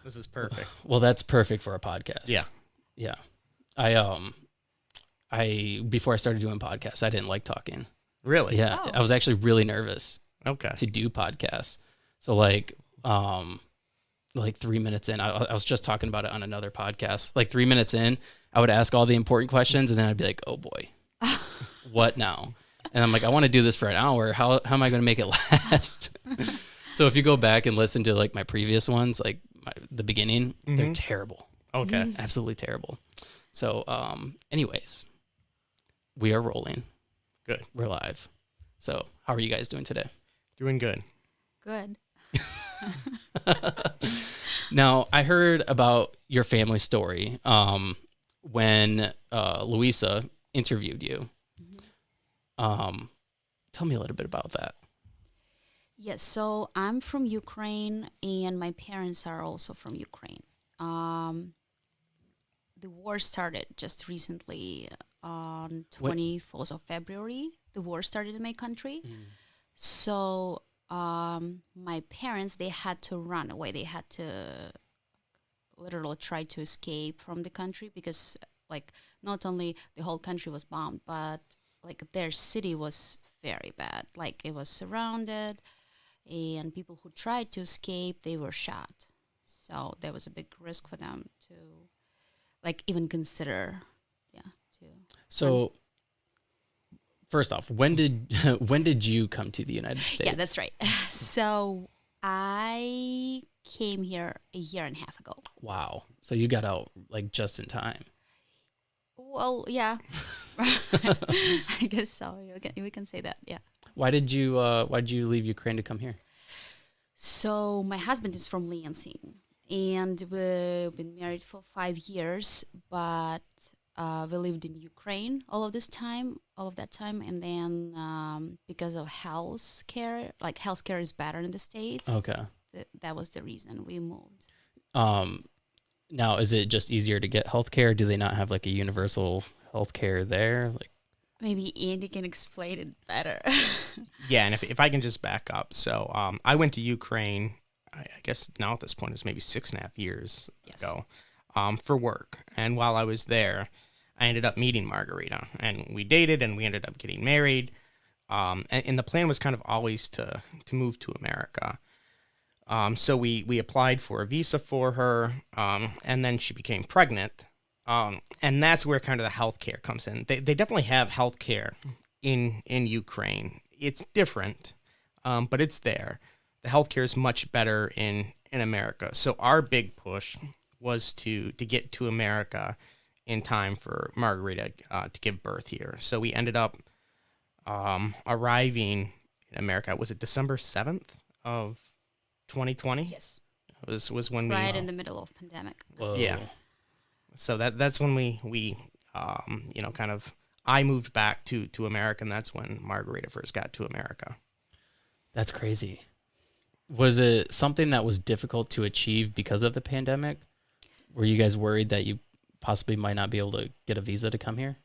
This is perfect. Well, that's perfect for a podcast. Yeah. Yeah. I before I started doing podcasts, I didn't like talking. Really? Yeah. Oh. I was actually really nervous Okay. to do podcasts. So like 3 minutes in, I was just talking about it on another podcast. Like 3 minutes in, I would ask all the important questions, and then I'd be like, "Oh boy, what now?" And I'm like, "I want to do this for an hour. How am I going to make it last?" So if you go back and listen to like my previous ones, like the beginning, they're terrible. Okay. Absolutely terrible. So, anyways, we are rolling. Good. We're live. So, how are you guys doing today? Doing good. Good. Now, I heard about your family story when Louisa interviewed you. Tell me a little bit about that. Yes, so I'm from Ukraine, and my parents are also from Ukraine. The war started just recently on 24th of February. The war started in my country. So my parents, they had to run away. They had to literally try to escape from the country because, like, not only the whole country was bombed, but, like, their city was very bad. Like, it was surrounded, and people who tried to escape, they were shot. So there was a big risk for them to, like, even consider, to. So, first off, when did you come to the United States? Yeah, that's right. So I came here a year and a half ago. Wow. So you got out like just in time. Well, yeah, I guess so. We can say that, yeah. Why did you leave Ukraine to come here? So my husband is from Lansing, and we've been married for 5 years, but we lived in Ukraine all of that time, and then because of health care, like healthcare is better in the States. Okay. That was the reason we moved. Now, is it just easier to get healthcare? Do they not have like a universal healthcare there? Like, maybe Andy can explain it better. Yeah, and if I can just back up. So I went to Ukraine, I guess now at this point it's maybe 6.5 years ago, for work. And while I was there, I ended up meeting Margarita, and we dated, and we ended up getting married. And the plan was kind of always to move to America. So we applied for a visa for her, and then she became pregnant. And that's where kind of the healthcare comes in. They definitely have healthcare in Ukraine. It's different, but it's there. The healthcare is much better in America. So our big push was to get to America in time for Margarita to give birth here. So we ended up arriving in America. Was it December 7th of 2020? Yes. It was when Right in the middle of pandemic. whoa. Yeah. So that's when we kind of, I moved back to America, and that's when Margarita first got to America. That's crazy. Was it something that was difficult to achieve because of the pandemic? Were you guys worried that you possibly might not be able to get a visa to come here?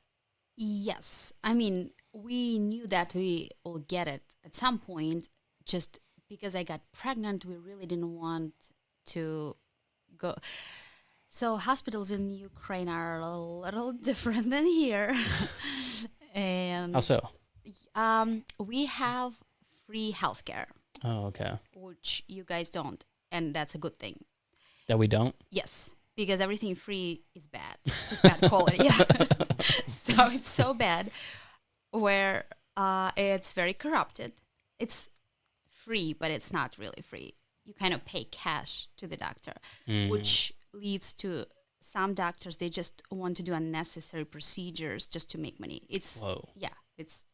Yes. I mean, we knew that we will get it at some point. Just because I got pregnant, we really didn't want to go. So hospitals in Ukraine are a little different than here. And How so? we have free healthcare, Oh, okay. which you guys don't. And that's a good thing. That we don't? Yes, because everything free is bad, just bad quality. Yeah. So it's so bad where it's very corrupted. It's free, but it's not really free. You kind of pay cash to the doctor, which leads to some doctors, they just want to do unnecessary procedures just to make money. It's it's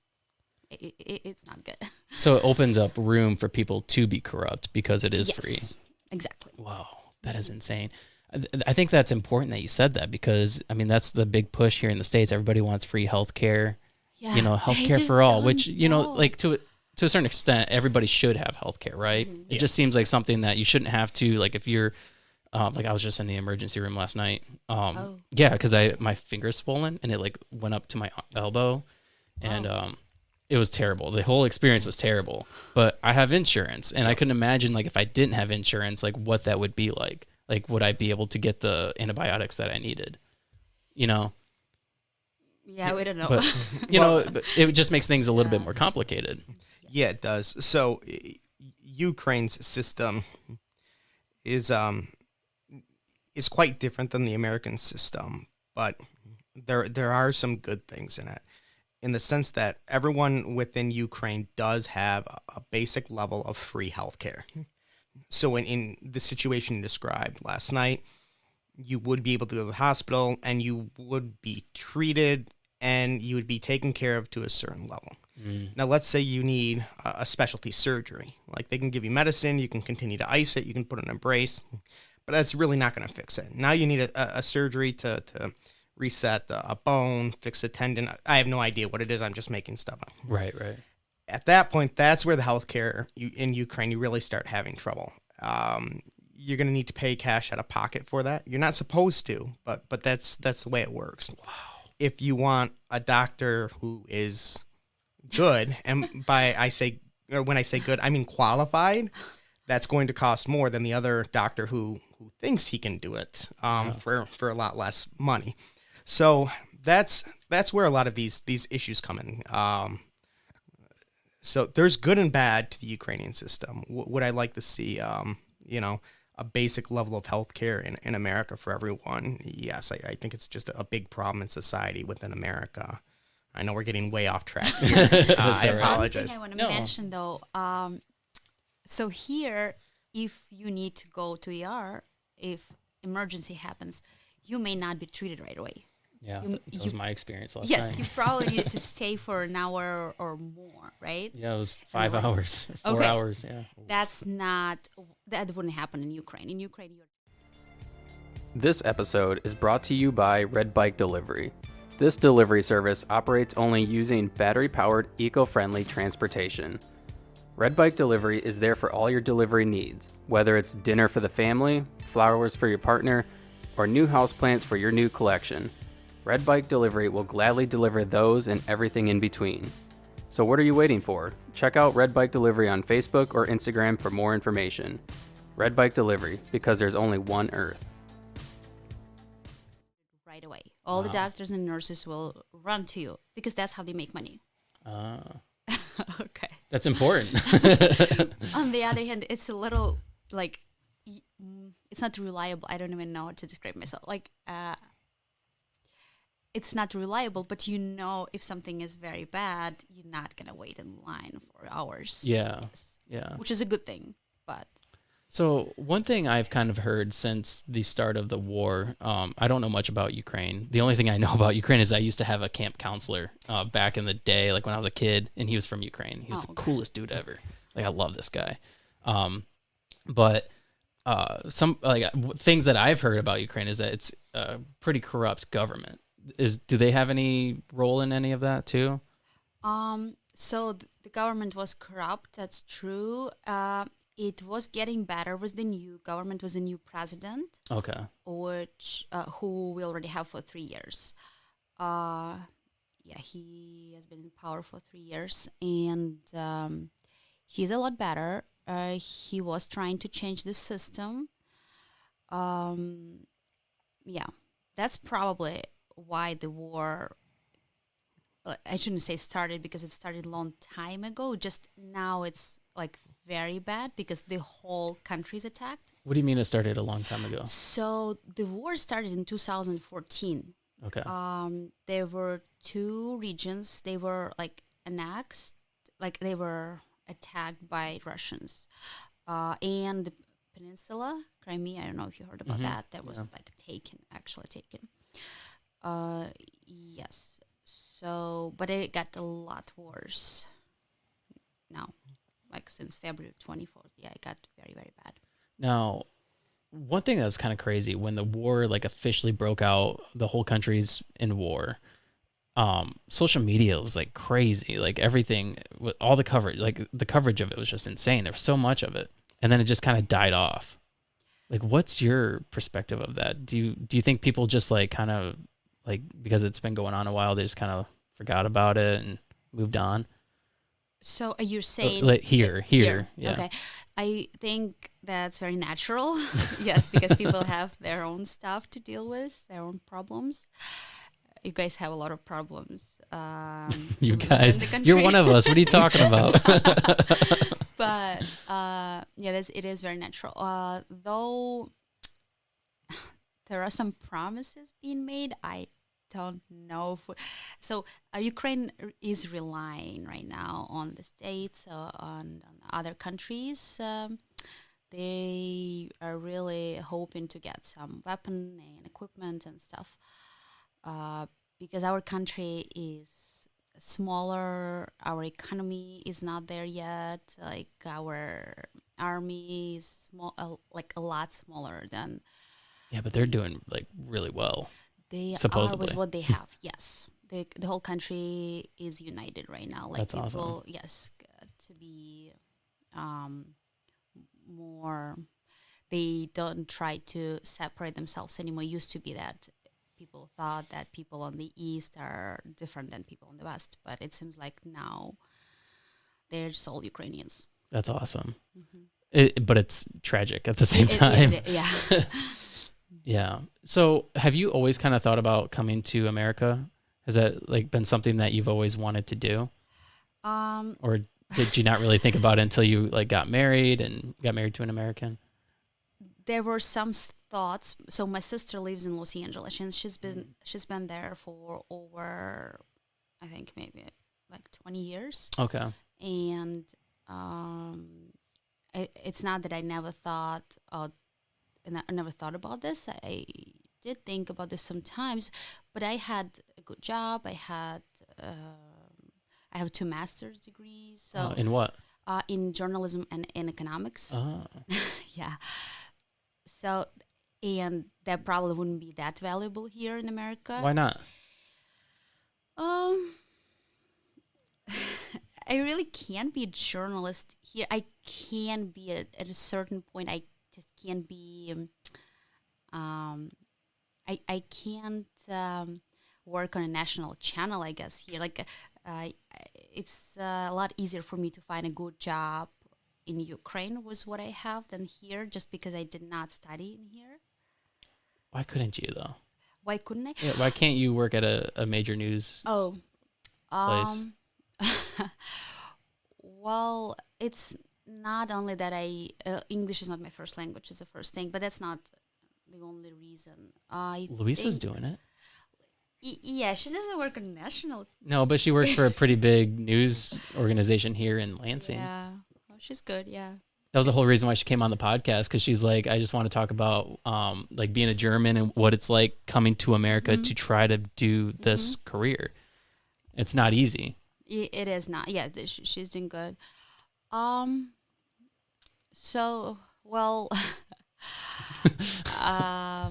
not good. So it opens up room for people to be corrupt because it is Yes, free. exactly. Wow, that is insane. I think that's important that you said that because, I mean, that's the big push here in the States. Everybody wants free health care, Yeah, health they care just for all, don't which, know. like to a certain extent, everybody should have health care, right? It Yeah. just seems like something that you shouldn't have to, like if you're, like I was just in the emergency room last night. Yeah, because my finger's swollen and it like went up to my elbow and it was terrible. The whole experience was terrible, but I have insurance and I couldn't imagine like if I didn't have insurance, like what that would be like. Like, would I be able to get the antibiotics that I needed? You know? Yeah, we don't know. But, it just makes things a little bit more complicated. Yeah, it does. So Ukraine's system is quite different than the American system, but there are some good things in it, in the sense that everyone within Ukraine does have a basic level of free healthcare. So in the situation you described last night, you would be able to go to the hospital and you would be treated and you would be taken care of to a certain level. Now, let's say you need a specialty surgery. Like, they can give you medicine, you can continue to ice it, you can put in a brace, but that's really not going to fix it. Now you need a surgery to reset a bone, fix a tendon. I have no idea what it is. I'm just making stuff up. Right. At that point, that's where the healthcare in Ukraine, you really start having trouble. You're going to need to pay cash out of pocket for that. You're not supposed to, but that's the way it works. Wow. If you want a doctor who is good, and when I say good, I mean qualified, that's going to cost more than the other doctor who thinks he can do it for a lot less money. So that's where a lot of these issues come in. So there's good and bad to the Ukrainian system. Would I like to see, a basic level of healthcare in America for everyone? Yes, I think it's just a big problem in society within America. I know we're getting way off track here. I apologize. One thing I want to mention, though, so here, if you need to go to ER, if emergency happens, you may not be treated right away. Yeah, that was my experience last night. Yes, night. you probably needed to stay for an hour or more, right? Yeah, it was 5 hours, 4 hours, yeah. That wouldn't happen in Ukraine. In Ukraine, This episode is brought to you by Red Bike Delivery. This delivery service operates only using battery-powered, eco-friendly transportation. Red Bike Delivery is there for all your delivery needs, whether it's dinner for the family, flowers for your partner, or new houseplants for your new collection. Red Bike Delivery will gladly deliver those and everything in between. So what are you waiting for? Check out Red Bike Delivery on Facebook or Instagram for more information. Red Bike Delivery, because there's only one Earth. Right away. All the doctors and nurses will run to you because that's how they make money. Okay. That's important. On the other hand, it's a little like, it's not reliable. I don't even know how to describe myself. Like, it's not reliable, but if something is very bad, you're not going to wait in line for hours. Yeah. Yeah. Which is a good thing, but. So one thing I've kind of heard since the start of the war, I don't know much about Ukraine. The only thing I know about Ukraine is I used to have a camp counselor back in the day, like when I was a kid, and he was from Ukraine. He was the coolest dude ever. Like, I love this guy. But some things that I've heard about Ukraine is that it's a pretty corrupt government. Do they have any role in any of that too? So the government was corrupt. That's true. It was getting better with the new government, with the new president. Okay. Which who we already have for 3 years. He has been in power for 3 years, and he's a lot better. He was trying to change the system. That's probably why the war, I shouldn't say started, because it started a long time ago. Just now it's like very bad because the whole country is attacked. What do you mean it started a long time ago? So the war started in 2014. Okay. There were 2 regions. They were like annexed, like they were attacked by Russians. And the peninsula, Crimea, I don't know if you heard about that. That was actually taken. Yes. So, but it got a lot worse now, like since February 24th. Yeah, it got very, very bad. Now, one thing that was kind of crazy, when the war officially broke out, the whole country's in war. Social media was like crazy, like everything, with all the coverage, like the coverage of it was just insane. There was so much of it, and then it just kind of died off. Like, what's your perspective of that? Do you think people just kind of because it's been going on a while, they just kind of forgot about it and moved on? So you're saying here, yeah. Okay, I think that's very natural. Yes, because people have their own stuff to deal with, their own problems. You guys have a lot of problems. You to live guys, in the country. you're one of us. What are you talking about? But yeah, it is very natural. Though there are some promises being made, I don't know. So Ukraine is relying right now on the States, on other countries. They are really hoping to get some weapon and equipment and stuff, because our country is smaller, our economy is not there yet. Like our army is small, like a lot smaller than. Yeah, but they're doing like really well. They supposedly. are with what they have. Yes, the whole country is united right now. Like That's people, awesome. yes, to be more. They don't try to separate themselves anymore. It used to be that people thought that people on the east are different than people on the west, but it seems like now they're just all Ukrainians. That's awesome. Mm-hmm. But it's tragic at the same time. Yeah. Yeah. So have you always kind of thought about coming to America? Has that like been something that you've always wanted to do? Or did you not really think about it until you like got married to an American? There were some thoughts. So my sister lives in Los Angeles, and she's been there for over, I think maybe like 20 years. Okay. And it's not that I never thought and I never thought about this. I did think about this sometimes, but I had a good job. I have 2 master's degrees. So in what? In journalism and in economics. Oh. Yeah. So, and that probably wouldn't be that valuable here in America. Why not? I really can't be a journalist here. I can be at a certain point. I just can't be. I can't work on a national channel, I guess, here. Like, it's a lot easier for me to find a good job in Ukraine was what I have than here, just because I did not study in here. Why couldn't you though? Why couldn't I? Yeah, why can't you work at a major news place? Well, it's not only that English is not my first language, is the first thing, but that's not the only reason. Luisa's doing it. Yeah, she doesn't work on national. No, but she works for a pretty big news organization here in Lansing. Yeah, well, she's good. Yeah. That was the whole reason why she came on the podcast, because she's like, I just want to talk about like being a German and what it's like coming to America to try to do this career. It's not easy. It is not. Yeah, she's doing good. So, well, I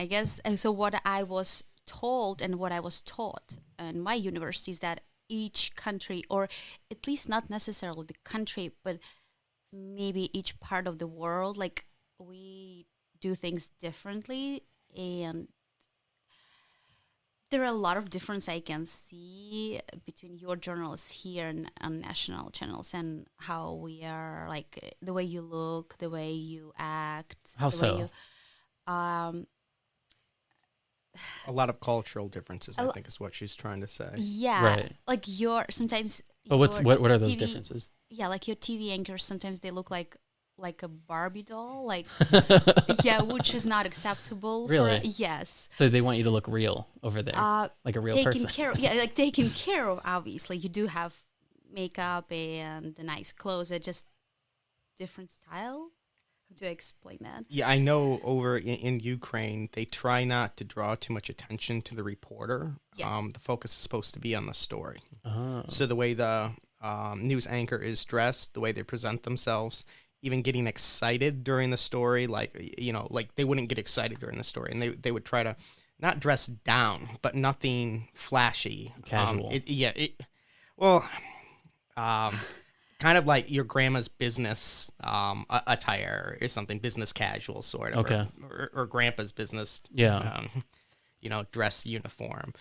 guess, so what I was told and what I was taught in my university is that each country, or at least not necessarily the country, but maybe each part of the world, like we do things differently, and there are a lot of difference I can see between your journalists here and on national channels and how we are, like the way you look, the way you act. How the so? Way you, A lot of cultural differences, I think, is what she's trying to say. yeah, Right. like sometimes. But what are those TV differences? Yeah, like your TV anchors, sometimes they look like a Barbie doll, like yeah, which is not acceptable. Really? Yes. So they want you to look real over there, like a real taken person. care of, yeah, like taken care of. Obviously, you do have makeup and the nice clothes. It's just different style. How do I explain that? Yeah, I know over in Ukraine, they try not to draw too much attention to the reporter. Yes. The focus is supposed to be on the story. Oh. So the way the news anchor is dressed, the way they present themselves, even getting excited during the story, like they wouldn't get excited during the story, and they would try to not dress down, but nothing flashy, Casual. Kind of like your grandma's business attire or something, business casual sort of, Okay. or grandpa's business, Yeah. dress uniform.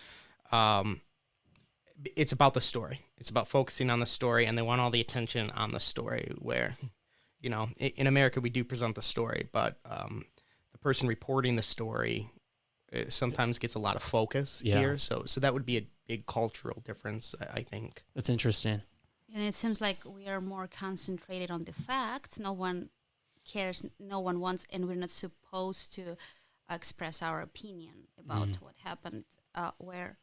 it's about the story. It's about focusing on the story, and they want all the attention on the story. Where, in America we do present the story, but the person reporting the story sometimes gets a lot of focus here. So that would be a big cultural difference, I think. That's interesting. And it seems like we are more concentrated on the facts. No one cares. No one wants, and we're not supposed to express our opinion about what happened. Where?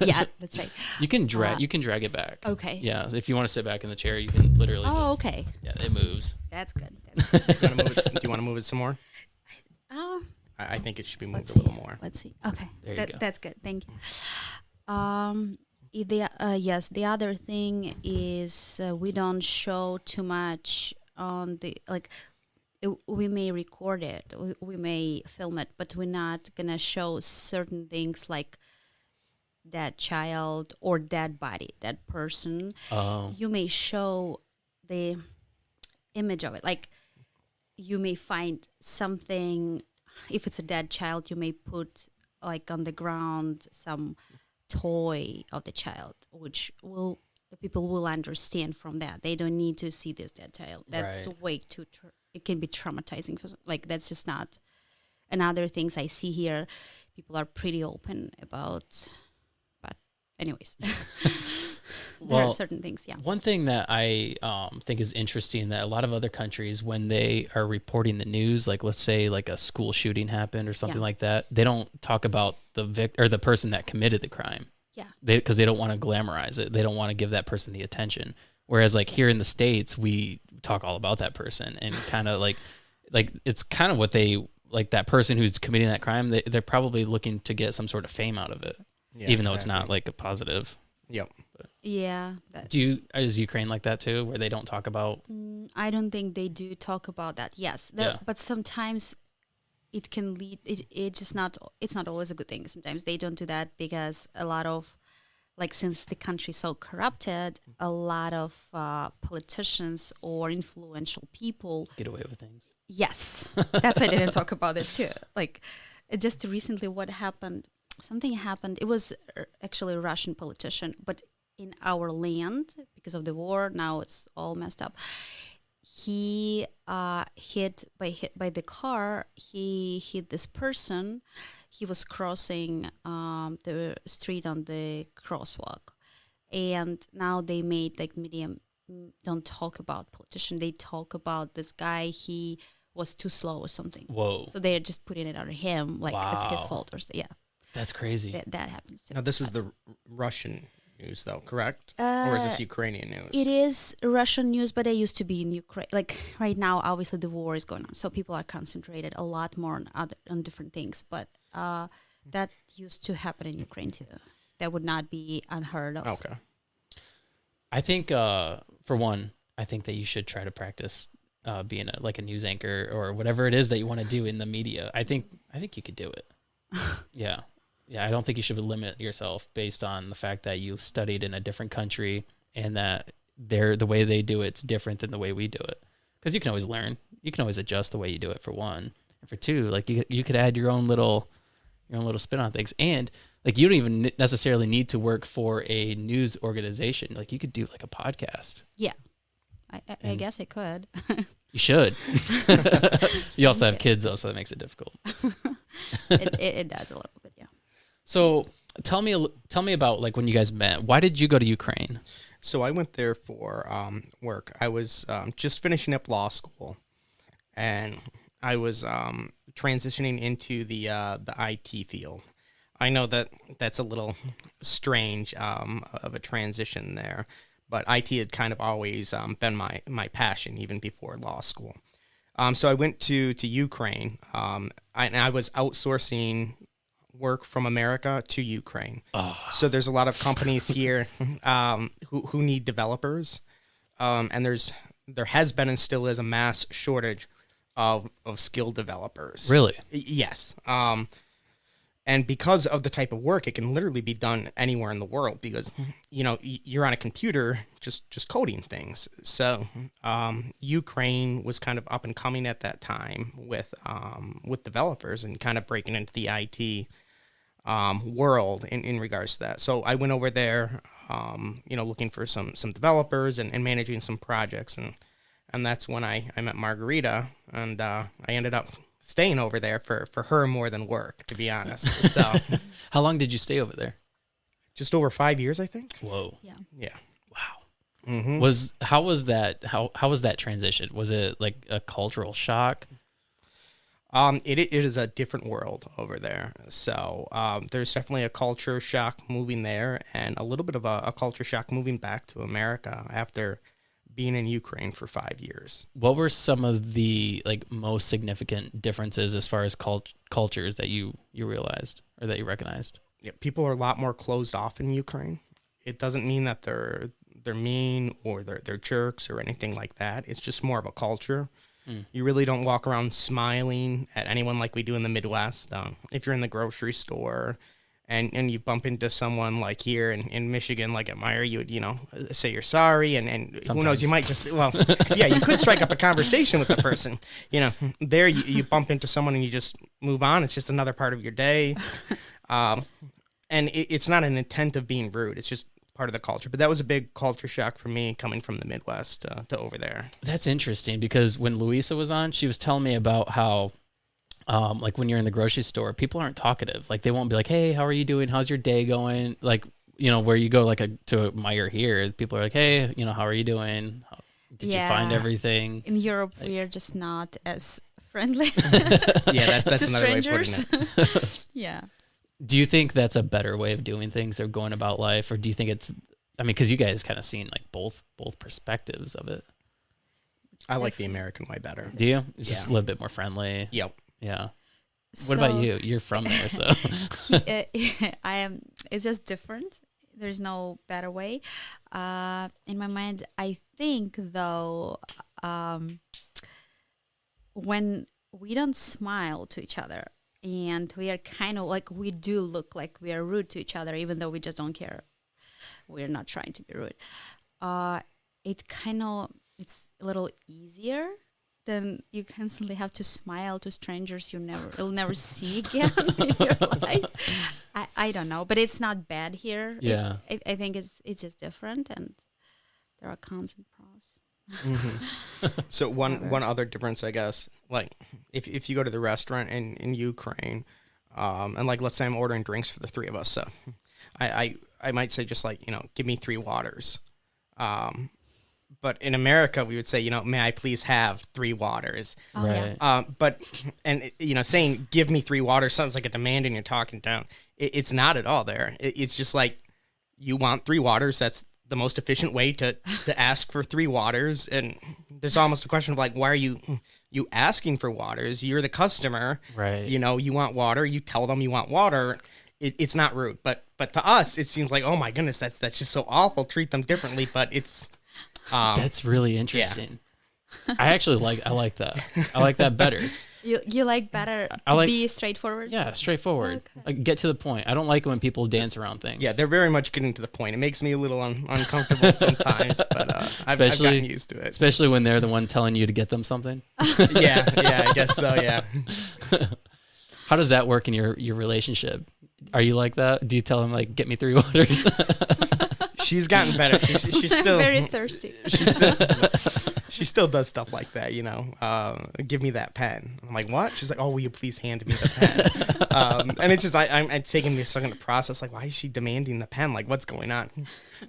Yeah, that's right. You can drag it back. Okay. Yeah, if you want to sit back in the chair, you can literally. Oh, okay. Yeah, it moves. That's good. Do you want to move it some more? I think it should be moved a little more. Let's see. Okay, There you go. That's good. Thank you. Yes, the other thing is we don't show too much on the we may record it, we may film it, but we're not gonna show certain things like that child or that body, that person. Oh. You may show the image of it, like you may find something. If it's a dead child, you may put like on the ground some toy of the child, which people will understand from that. They don't need to see this dead child. That's Right. way too. It can be traumatizing for that's just not. And other things I see here, people are pretty open about. But anyways, there are certain things. Yeah. One thing that I think is interesting that a lot of other countries, when they are reporting the news, like let's say like a school shooting happened or something like that, they don't talk about the person that committed the crime. Yeah. Because they don't want to glamorize it. They don't want to give that person the attention. Whereas like here in the States, we talk all about that person and kind of like it's kind of what they like that person who's committing that crime. They're probably looking to get some sort of fame out of it, even though it's not like a positive. Yep. Yeah. Is Ukraine like that too, where they don't talk about? I don't think they do talk about that. Yes, but sometimes it can lead. It's not always a good thing. Sometimes they don't do that because a lot of, like, since the country is so corrupted, a lot of politicians or influential people Get away with things. Yes, that's why they didn't talk about this too. Like, just recently, what happened? Something happened. It was actually a Russian politician, but in our land, because of the war, now it's all messed up. He hit by the car. He hit this person. He was crossing the street on the crosswalk, and now they made like media don't talk about politician. They talk about this guy. He was too slow or something. Whoa! So they're just putting it on him, like it's his fault or yeah. That's crazy. That happens too. Now, this is the Russian news, though, correct? Or is this Ukrainian news? It is Russian news, but I used to be in Ukraine. Like right now, obviously the war is going on, so people are concentrated a lot more on different things. But that used to happen in Ukraine too. That would not be unheard of. Okay. I think, for one, I think that you should try to practice being a news anchor or whatever it is that you want to do in the media. I think you could do it. Yeah. Yeah, I don't think you should limit yourself based on the fact that you studied in a different country and that the way they do it's different than the way we do it. Because you can always learn. You can always adjust the way you do it, for one. And for two, like you could add your own little spin on things. And like you don't even necessarily need to work for a news organization. Like you could do like a podcast. Yeah, I guess I could. You should. You also have kids though, so that makes it difficult. It does a little bit, yeah. So tell me about like when you guys met. Why did you go to Ukraine? So I went there for work. I was just finishing up law school, and I was transitioning into the IT field. I know that that's a little strange of a transition there, but IT had kind of always been my passion even before law school. So I went to Ukraine, and I was outsourcing work from America to Ukraine. Oh. So there's a lot of companies here who need developers, and there has been and still is a mass shortage of skilled developers. Really? Yes. And because of the type of work, it can literally be done anywhere in the world because, you're on a computer just coding things. So Ukraine was kind of up and coming at that time with developers and kind of breaking into the IT world in regards to that. So I went over there, looking for some developers and managing some projects, and that's when I met Margarita, and I ended up staying over there for her more than work, to be honest. So How long did you stay over there? just over 5 years, I think. Whoa. Yeah. Yeah. Wow. Mm-hmm. How was that transition? Was it like a cultural shock? It is a different world over there. So there's definitely a culture shock moving there, and a little bit of a culture shock moving back to America after being in Ukraine for 5 years. What were some of the like most significant differences as far as cultures that you realized or that you recognized? Yeah, people are a lot more closed off in Ukraine. It doesn't mean that they're mean or they're jerks or anything like that. It's just more of a culture. You really don't walk around smiling at anyone like we do in the Midwest. If you're in the grocery store and you bump into someone like here in Michigan, like at Meyer, you would, say you're sorry. And who knows, you might just, you could strike up a conversation with the person. There you bump into someone and you just move on. It's just another part of your day. And it's not an intent of being rude. It's just part of the culture. But that was a big culture shock for me coming from the Midwest to over there. That's interesting because when Luisa was on, she was telling me about how like when you're in the grocery store, people aren't talkative. Like they won't be like, hey, how are you doing? How's your day going? Like, where you go like to a Meyer here, people are like, hey, how are you doing? Did you find everything? In Europe, we are just not as friendly. Yeah, that's to another strangers. way of putting it. Yeah. Do you think that's a better way of doing things or going about life? Or do you think because you guys kind of seen like both perspectives of it. I like the American way better. Do you? It's just a little bit more friendly. Yep. Yeah. What about you? You're from there, so. I am. It's just different. There's no better way. In my mind, I think though, when we don't smile to each other, and we are kind of like, we do look like we are rude to each other, even though we just don't care. We're not trying to be rude. It's a little easier than you constantly have to smile to strangers you'll never see again in your life. I don't know, but it's not bad here. Yeah. I think it's just different, and there are cons and pros. Mm-hmm. So one other difference, I guess, like if you go to the restaurant in Ukraine, and like let's say I'm ordering drinks for the three of us, so I might say just like give me 3 waters, but in America we would say may I please have 3 waters, Oh, right. yeah. but saying give me 3 waters sounds like a demand and you're talking down. It's not at all there. It's just like you want 3 waters. That's the most efficient way to ask for 3 waters. And there's almost a question of like, why are you asking for waters? You're the customer, Right. You want water. You tell them you want water. It's not rude, but to us, it seems like, oh my goodness, that's just so awful. Treat them differently. But it's, that's really interesting. I like that. I like that better. You like better to be straightforward? Yeah, straightforward. Okay. Like, get to the point. I don't like it when people dance around things. yeah, they're very much getting to the point. It makes me a little uncomfortable sometimes, but I've gotten used to it. Especially when they're the one telling you to get them something. yeah, I guess so, yeah. How does that work in your relationship? Are you like that? Do you tell them like, get me 3 waters? She's gotten better. She's still very thirsty. She still does stuff like that, give me that pen. I'm like, what? She's like, oh, will you please hand me the pen? And it's just, I'm taking me a second to process, like, why is she demanding the pen? Like, what's going on?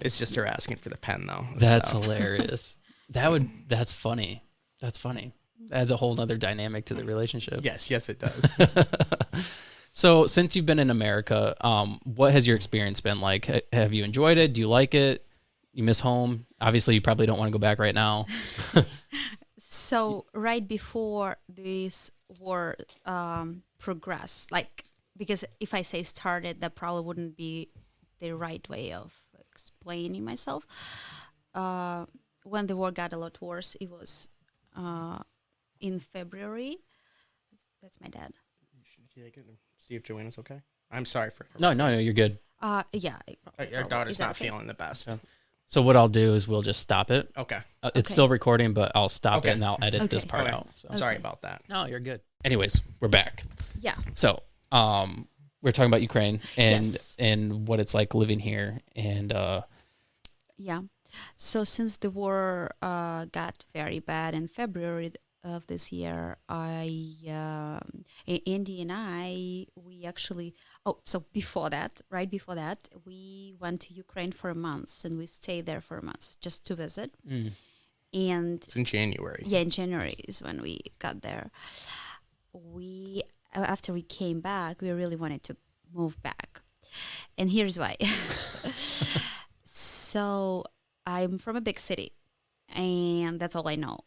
It's just her asking for the pen, though. That's hilarious. That's funny. That's funny. Adds a whole nother dynamic to the relationship. Yes, it does. So since you've been in America, what has your experience been like? Have you enjoyed it? Do you like it? You miss home? Obviously, you probably don't want to go back right now. So right before this war progressed, like, because if I say started, that probably wouldn't be the right way of explaining myself. When the war got a lot worse, it was in February. That's my dad. See if Joanna's okay. I'm sorry for No, you're good. Yeah. Our daughter's not feeling the best. Yeah. So what I'll do is we'll just stop it. Okay. It's still recording, but I'll stop it and I'll edit this part Okay. out. So. Sorry about that. No, you're good. Anyways, we're back. Yeah. So, we're talking about Ukraine and Yes. and what it's like living here. And Yeah. So since the war got very bad in February of this year, Andy and I, we actually, so before that, right before that, we went to Ukraine for a month and we stayed there for a month just to visit. And It's in January. yeah, in January is when we got there. After we came back, we really wanted to move back. And here's why. So I'm from a big city, and that's all I know.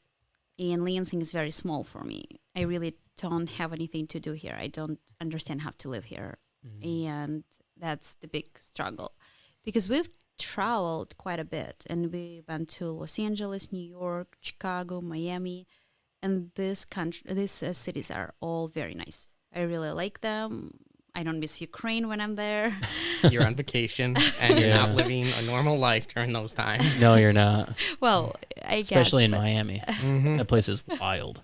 And Lansing is very small for me. I really don't have anything to do here. I don't understand how to live here. And that's the big struggle. Because we've traveled quite a bit, and we went to Los Angeles, New York, Chicago, Miami, and these cities are all very nice. I really like them. I don't miss Ukraine when I'm there. You're on vacation and you're not living a normal life during those times. no, you're not. Well, I guess. Especially in but- Miami. That place is wild.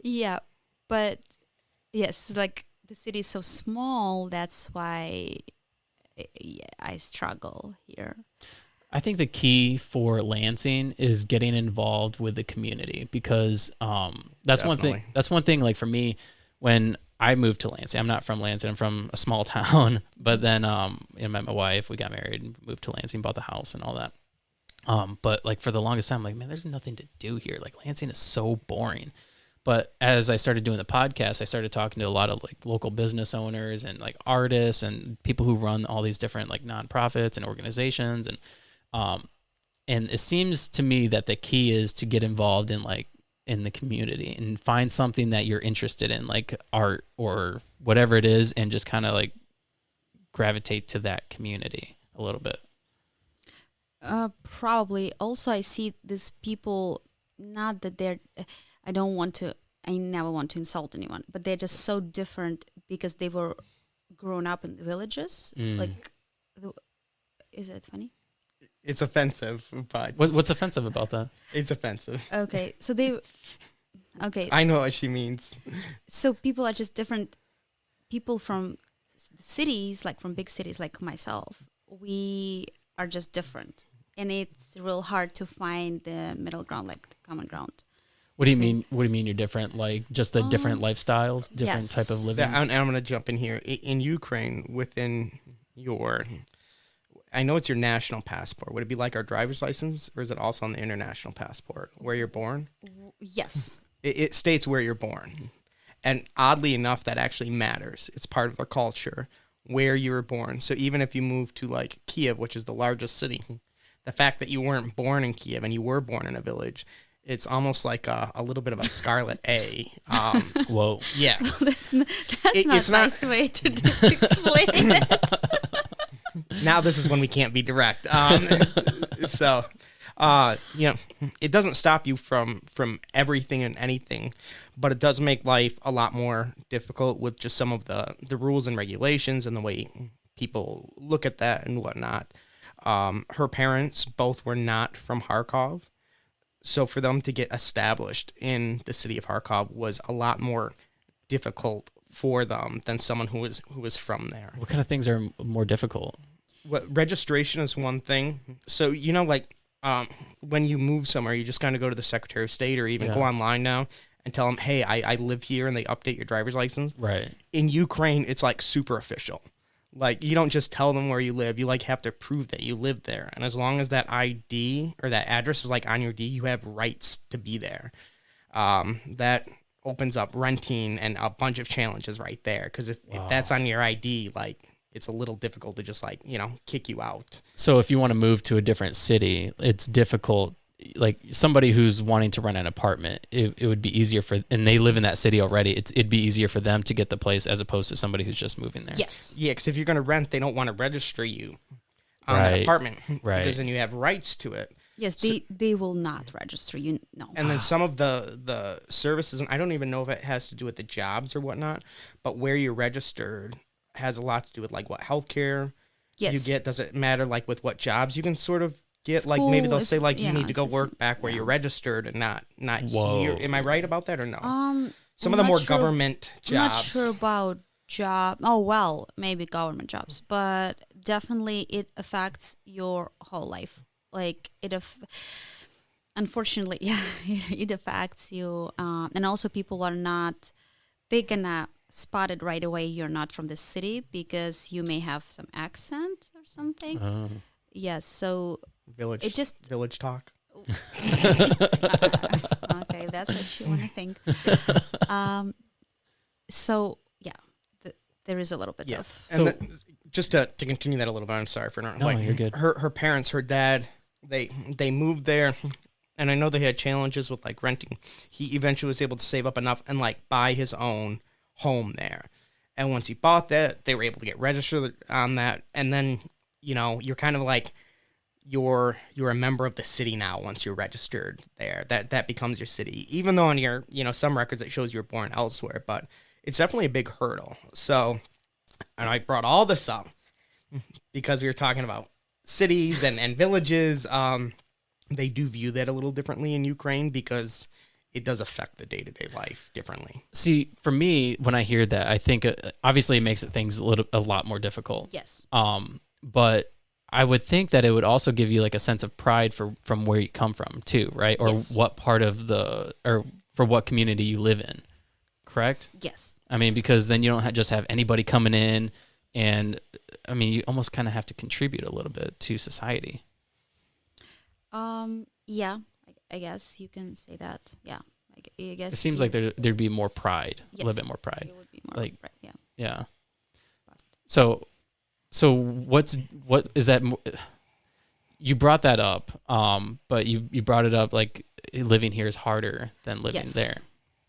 Yeah, but yes, like the city is so small. That's why I struggle here. I think the key for Lansing is getting involved with the community because that's one thing. Definitely. That's one thing. Like for me, when I moved to Lansing, I'm not from Lansing. I'm from a small town. But then I met my wife. We got married and moved to Lansing, bought the house and all that. But like for the longest time, I'm like, man, there's nothing to do here. Like Lansing is so boring. But as I started doing the podcast, I started talking to a lot of like local business owners and like artists and people who run all these different like nonprofits and organizations. And it seems to me that the key is to get involved in the community and find something that you're interested in, like art or whatever it is, and just kind of like gravitate to that community a little bit. Probably. Also, I see these people, not that I never want to insult anyone, but they're just so different because they were grown up in the villages. Like, is it funny? It's offensive, but What's offensive about that? it's offensive. Okay, so I know what she means. so people are just different. People from cities, like from big cities like myself, we are just different. And it's real hard to find the middle ground, like the common ground. What do you mean? What do you mean you're different? Like just the different lifestyles, different yes. type of living? I'm going to jump in here. In Ukraine, within your, I know it's your national passport. Would it be like our driver's license, or is it also on the international passport where you're born? Yes. It states where you're born. And oddly enough, that actually matters. It's part of their culture, where you were born. So even if you move to like Kiev, which is the largest city, the fact that you weren't born in Kiev and you were born in a village, it's almost like a little bit of a scarlet A. Whoa. Yeah. That's not It's a not- nice way to explain it. Now this is when we can't be direct. So, it doesn't stop you from everything and anything, but it does make life a lot more difficult with just some of the rules and regulations and the way people look at that and whatnot. Her parents both were not from Kharkov, so for them to get established in the city of Kharkov was a lot more difficult for them than someone who was from there. What kind of things are more difficult? Registration is one thing. So, when you move somewhere, you just kind of go to the Secretary of State or even go online now and tell them, hey, I live here, and they update your driver's license. Right. In Ukraine, it's like super official. Like, you don't just tell them where you live. You like have to prove that you live there. And as long as that ID or that address is like on your D, you have rights to be there. That opens up renting and a bunch of challenges right there. Because if that's on your ID, like, it's a little difficult to just like, kick you out. So if you want to move to a different city, it's difficult. Like somebody who's wanting to rent an apartment, it would be easier and they live in that city already. It'd be easier for them to get the place as opposed to somebody who's just moving there. Yes. Yeah, because if you're going to rent, they don't want to register you on that apartment. Right. Because then you have rights to it. Yes, they will not register you. No. And then some of the services, and I don't even know if it has to do with the jobs or whatnot, but where you're registered has a lot to do with like what healthcare Yes. you get. Does it matter like with what jobs you can sort of get? Like School maybe they'll is- say like you yeah, need to go it's- work back where you're registered and not Whoa. here. Am I right about that or no? Some I'm of the not more sure- government I'm not jobs. sure about job, oh well, maybe government jobs, but definitely it affects your whole life. Like unfortunately, yeah, it affects you, and also people are not. They gonna spot it right away. You're not from the city because you may have some accent or something. Yes, so it just village talk. okay, that's what you want to think. So yeah, there is a little bit of. And just to continue that a little bit, I'm sorry for not. No, you're good. Her parents, her dad, they moved there, and I know they had challenges with like renting. He eventually was able to save up enough and like buy his own home there. And once he bought that, they were able to get registered on that, and then you're kind of like you're a member of the city now once you're registered there. That becomes your city, even though on your some records it shows you were born elsewhere, but it's definitely a big hurdle. So, and I brought all this up because we were talking about cities and villages. They do view that a little differently in Ukraine because it does affect the day-to-day life differently. See, for me, when I hear that, I think obviously it makes things a lot more difficult. Yes. But I would think that it would also give you like a sense of pride from where you come from too, right? Or what part of or for what community you live in, correct? Yes. I mean, because then you don't just have anybody coming in, and I mean, you almost kind of have to contribute a little bit to society. Yeah, I guess you can say that. Yeah, I guess It seems like there'd be more pride, yes, a little bit more pride. It would be more like pride, yeah. Yeah. So what is that? You brought that up, but you brought it up like living here is harder than living there.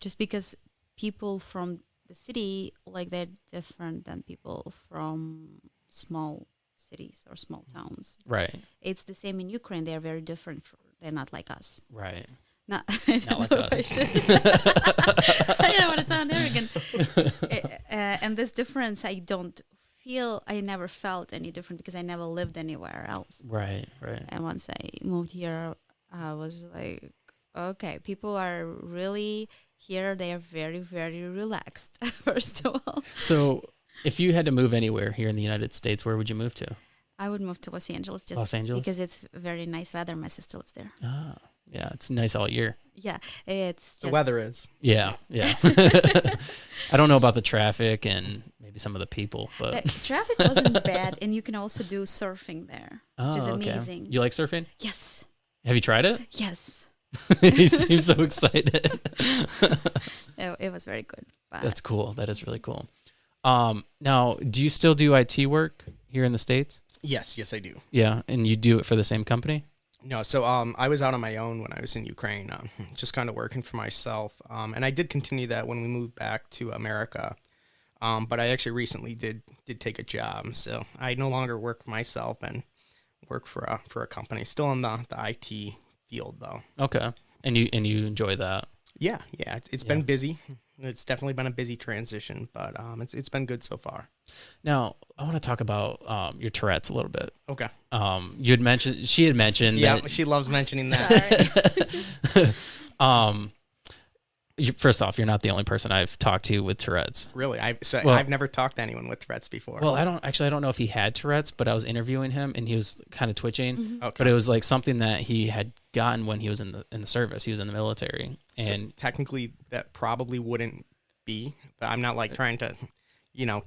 Just because people from the city, like they're different than people from small cities or small towns. Right. It's the same in Ukraine. They're very different. They're not like us. Right. Not like us. I don't want to sound arrogant. And this difference, I never felt any different because I never lived anywhere else. Right, right. And once I moved here, I was like, okay, people are really here. They are very, very relaxed, first of all. So if you had to move anywhere here in the United States, where would you move to? I would move to Los Angeles because it's very nice weather. My sister lives there. Ah, yeah, it's nice all year. Yeah, it's just, the weather is. Yeah. I don't know about the traffic and maybe some of the people, but the traffic wasn't bad, and you can also do surfing there, which is amazing. You like surfing? Yes. Have you tried it? Yes. You seem so excited. It was very good. But That's cool. That is really cool. Now, do you still do IT work here in the States? Yes, I do. Yeah, and you do it for the same company? No, so I was out on my own when I was in Ukraine, just kind of working for myself. And I did continue that when we moved back to America. But I actually recently did take a job, so I no longer work for myself and work for a company. Still in the IT field though. Okay, and you enjoy that? Yeah, it's been busy. It's definitely been a busy transition, but it's been good so far. Now, I want to talk about your Tourette's a little bit. Okay. She had mentioned. Yeah, that, she loves mentioning that. First off, you're not the only person I've talked to with Tourette's. Really? I've never talked to anyone with Tourette's before. Well, I don't know if he had Tourette's, but I was interviewing him and he was kind of twitching. Mm-hmm. Okay. But it was like something that he had gotten when he was in the service. He was in the military, and so technically that probably wouldn't be. But I'm not like trying to,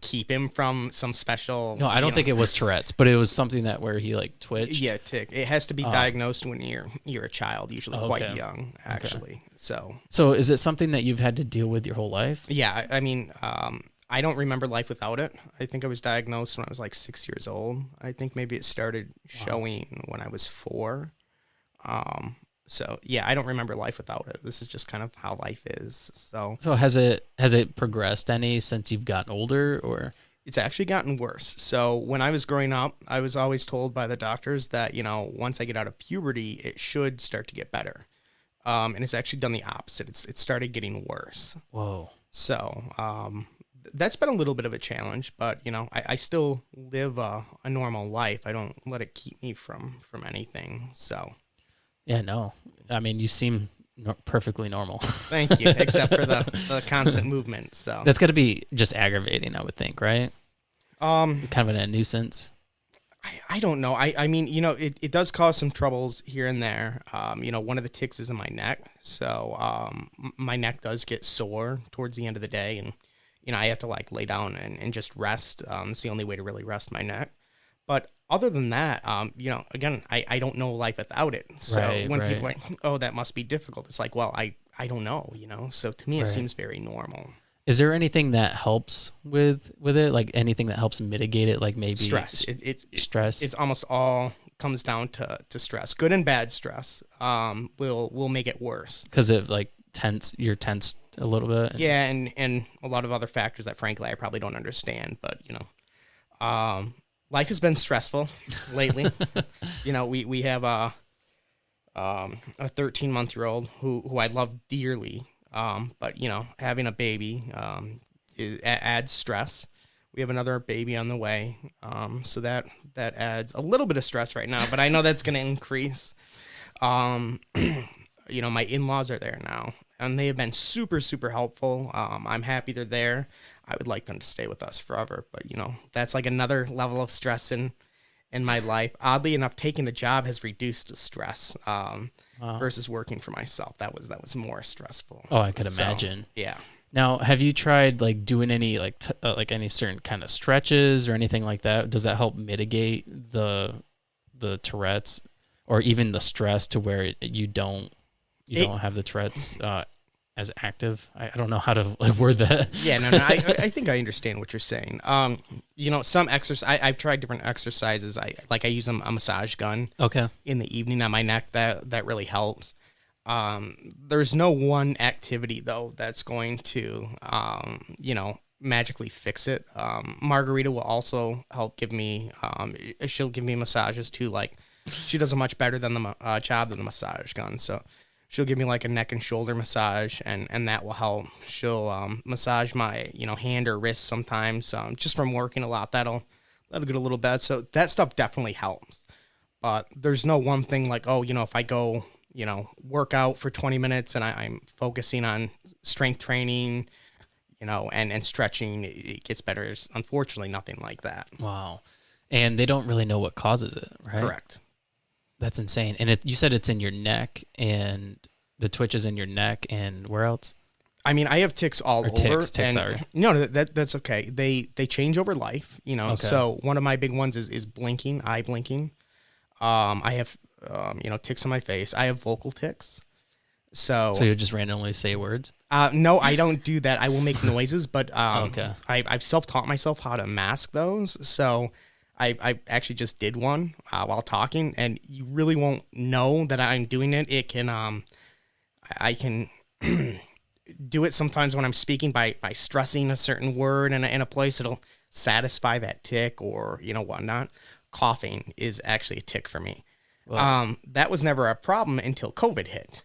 keep him from some special. No, I don't think it was Tourette's, but it was something that where he like twitched. Yeah, tick. It has to be diagnosed when you're a child, usually quite young, actually. Okay. So is it something that you've had to deal with your whole life? Yeah, I mean, I don't remember life without it. I think I was diagnosed when I was like 6 years old. I think maybe it started showing when I was 4. So yeah, I don't remember life without it. This is just kind of how life is. So has it progressed any since you've gotten older, or? It's actually gotten worse. So when I was growing up, I was always told by the doctors that, once I get out of puberty, it should start to get better. And it's actually done the opposite. It started getting worse. Whoa. So that's been a little bit of a challenge, but, I still live a normal life. I don't let it keep me from anything. So. Yeah, no. I mean, you seem perfectly normal. Thank you, except for the constant movement. So That's got to be just aggravating, I would think, right? um, Kind of a nuisance. I don't know. I mean, it does cause some troubles here and there. One of the ticks is in my neck. So my neck does get sore towards the end of the day. And, I have to like lay down and just rest. It's the only way to really rest my neck. But other than that, again, I don't know life without it. So when people are like, oh, that must be difficult. It's like, well, I don't know, So to me, it seems very normal. Is there anything that helps with it? Like anything that helps mitigate it? Like maybe stress. Stress. It's almost all comes down to stress. Good and bad stress will make it worse. Because of like you're tensed a little bit. Yeah, and a lot of other factors that frankly I probably don't understand. But life has been stressful lately. We have a 13-month-old who I love dearly. But having a baby adds stress. We have another baby on the way, so that adds a little bit of stress right now. But I know that's going to increase. My in-laws are there now, and they have been super, super helpful. I'm happy they're there. I would like them to stay with us forever, but that's like another level of stress in my life. Oddly enough, taking the job has reduced the stress. Versus working for myself. That was more stressful. Oh, I could imagine. Yeah. Now, have you tried like doing any like any certain kind of stretches or anything like that? Does that help mitigate the Tourette's or even the stress to where you don't have the Tourette's as active? I don't know how to word that. Yeah, no, I think I understand what you're saying. Some exercise, I've tried different exercises. I use a massage gun. Okay. In the evening on my neck, that really helps. There's no one activity though that's going to, magically fix it. Margarita will also help give me, she'll give me massages too. Like she does a much better than the job than the massage gun. So she'll give me like a neck and shoulder massage, and that will help. She'll massage my hand or wrist sometimes, just from working a lot. That'll get a little bad. So that stuff definitely helps. But there's no one thing like, if I go work out for 20 minutes and I'm focusing on strength training, and stretching, it gets better. There's unfortunately nothing like that. Wow. And they don't really know what causes it, right? Correct. That's insane. And you said it's in your neck, and the twitch is in your neck, and where else? I mean, I have ticks all over. Ticks, and no, that's okay. They change over life, Okay. So one of my big ones is blinking, eye blinking. I have ticks on my face. I have vocal ticks. So you just randomly say words? No, I don't do that. I will make noises, but okay. I've self-taught myself how to mask those. So I actually just did one while talking, and you really won't know that I'm doing it. It can I can do it sometimes when I'm speaking by stressing a certain word in a place. It'll satisfy that tick or whatnot. Coughing is actually a tick for me. Wow. That was never a problem until COVID hit.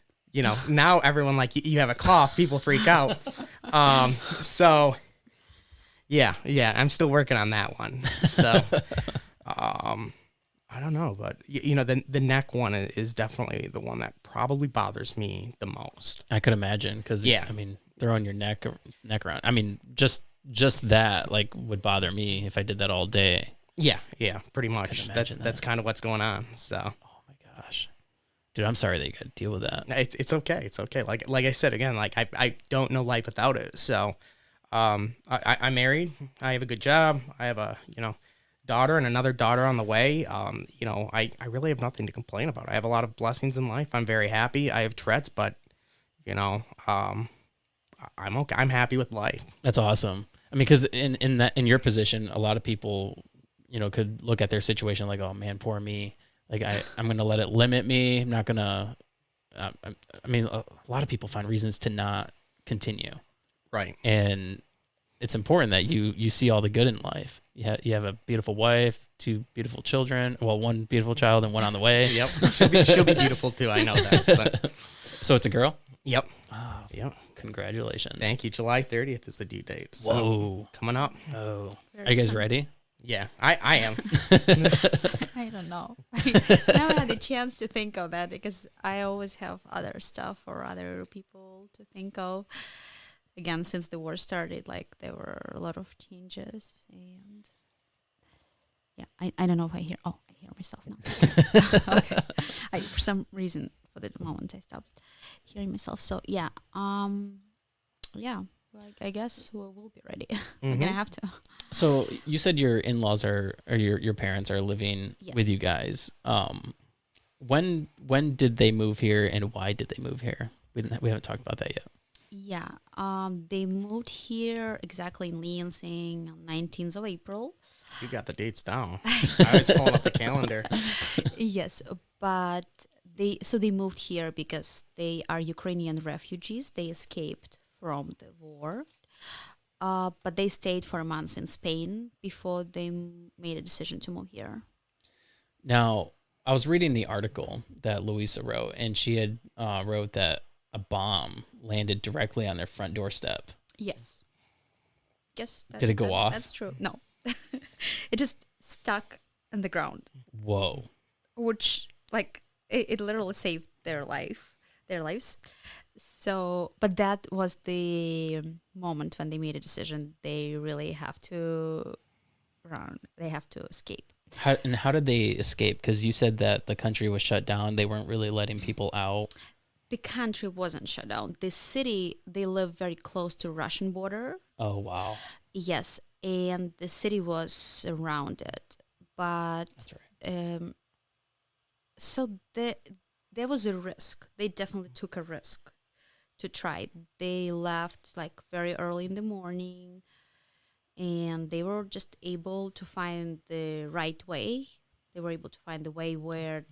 Now everyone you have a cough, people freak out. So yeah, I'm still working on that one. So I don't know, but the neck one is definitely the one that probably bothers me the most. I could imagine because I mean, throwing your neck around. I mean, just that would bother me if I did that all day. Yeah, pretty much. That's kind of what's going on. So. Oh my gosh, dude, I'm sorry that you got to deal with that. It's okay. It's okay. Like I said again, I don't know life without it. So, I'm married. I have a good job. I have a daughter and another daughter on the way. I really have nothing to complain about. I have a lot of blessings in life. I'm very happy. I have Tourette's, but I'm okay. I'm happy with life. That's awesome. I mean, because in your position, a lot of people, could look at their situation like, oh man, poor me. Like I'm going to let it limit me. I'm not going to, I mean, a lot of people find reasons to not continue. Right. And it's important that you see all the good in life. You have a beautiful wife, 2 beautiful children. Well, 1 beautiful child and 1 on the way. Yep. She'll be beautiful too. I know that. So it's a girl? Yep. Oh, yep. Congratulations. Thank you. July 30th is the due date. So Whoa. coming up. Oh. Are you guys ready? Yeah, I am. I don't know. I never had the chance to think of that because I always have other stuff or other people to think of. Again, since the war started, like there were a lot of changes, and yeah, I don't know if I hear. Oh, I hear myself now. Okay, for some reason, for the moment, I stopped hearing myself. So yeah, yeah. Like I guess we'll be ready. We're gonna have to. So you said your in-laws or your parents are living Yes. with you guys. When did they move here and why did they move here? We haven't talked about that yet. Yeah, they moved here exactly in Lansing on 19th of April. You got the dates down. I was pulling up the calendar. Yes, but they moved here because they are Ukrainian refugees. They escaped from the war, but they stayed for months in Spain before they made a decision to move here. Now, I was reading the article that Louisa wrote, and she had wrote that a bomb landed directly on their front doorstep. Yes. Yes. Did it go off? That's true. No. It just stuck in the ground. Whoa. Which, like, it literally saved their lives. So, but that was the moment when they made a decision. They really have to run. They have to escape. How did they escape? Because you said that the country was shut down. They weren't really letting people out. The country wasn't shut down. The city, they live very close to Russian border. Oh, wow. Yes, and the city was surrounded. But That's right. so there was a risk. They definitely took a risk to try. They left like very early in the morning, and they were just able to find the right way. They were able to find the way where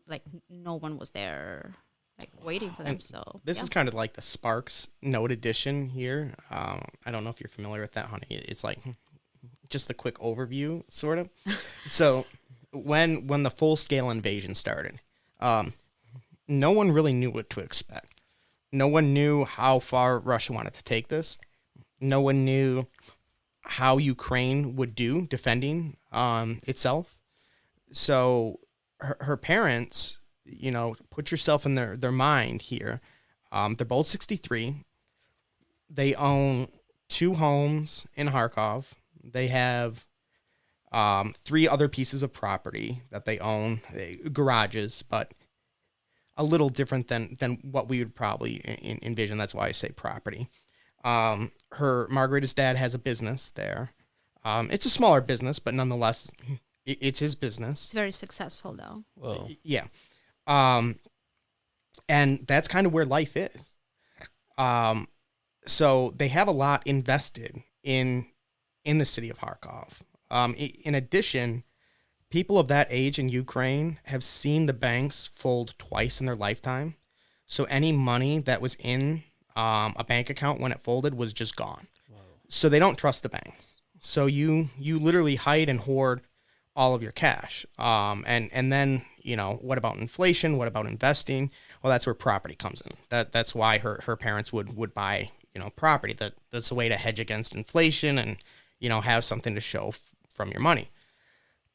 like no one was there like waiting for them. And so this is kind of like the Sparks Note edition here. I don't know if you're familiar with that, honey. It's like just the quick overview, sort of. So when the full scale invasion started, no one really knew what to expect. No one knew how far Russia wanted to take this. No one knew how Ukraine would do defending itself. So her parents, you know, put yourself in their mind here. They're both 63. They own 2 homes in Kharkov. They have 3 other pieces of property that they own, garages, but a little different than what we would probably envision. That's why I say property. Margarita's dad has a business there. It's a smaller business, but nonetheless, it's his business. it's very successful though. Whoa. Yeah. And that's kind of where life is. So they have a lot invested in the city of Kharkov. In addition, people of that age in Ukraine have seen the banks fold twice in their lifetime. So any money that was in a bank account when it folded was just gone. Whoa. So they don't trust the banks. So you literally hide and hoard all of your cash. And then, you know, what about inflation? What about investing? Well, that's where property comes in. That's why her parents would buy, you know, property. That's a way to hedge against inflation and, you know, have something to show from your money.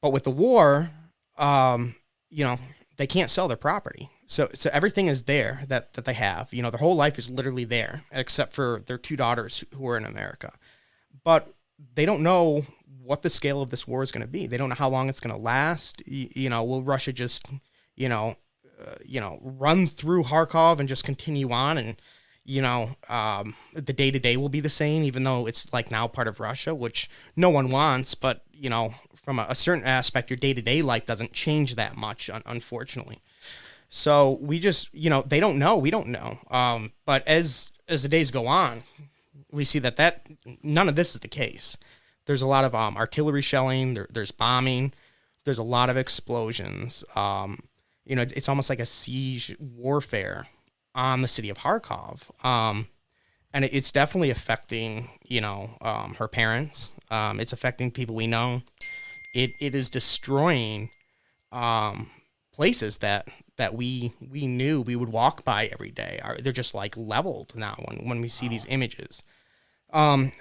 But with the war, you know, they can't sell their property. So everything is there that they have. You know, their whole life is literally there, except for their 2 daughters who are in America. But they don't know what the scale of this war is going to be. They don't know how long it's going to last. You know, will Russia just, run through Kharkov and just continue on, and the day to day will be the same, even though it's like now part of Russia, which no one wants. But you know, from a certain aspect, your day to day life doesn't change that much, unfortunately. So we just, they don't know. We don't know. But as the days go on, we see that none of this is the case. There's a lot of artillery shelling. There's bombing. There's a lot of explosions. It's almost like a siege warfare on the city of Kharkov. And it's definitely affecting, her parents. It's affecting people we know. It is destroying places that we knew we would walk by every day. They're just like leveled now when we see these images.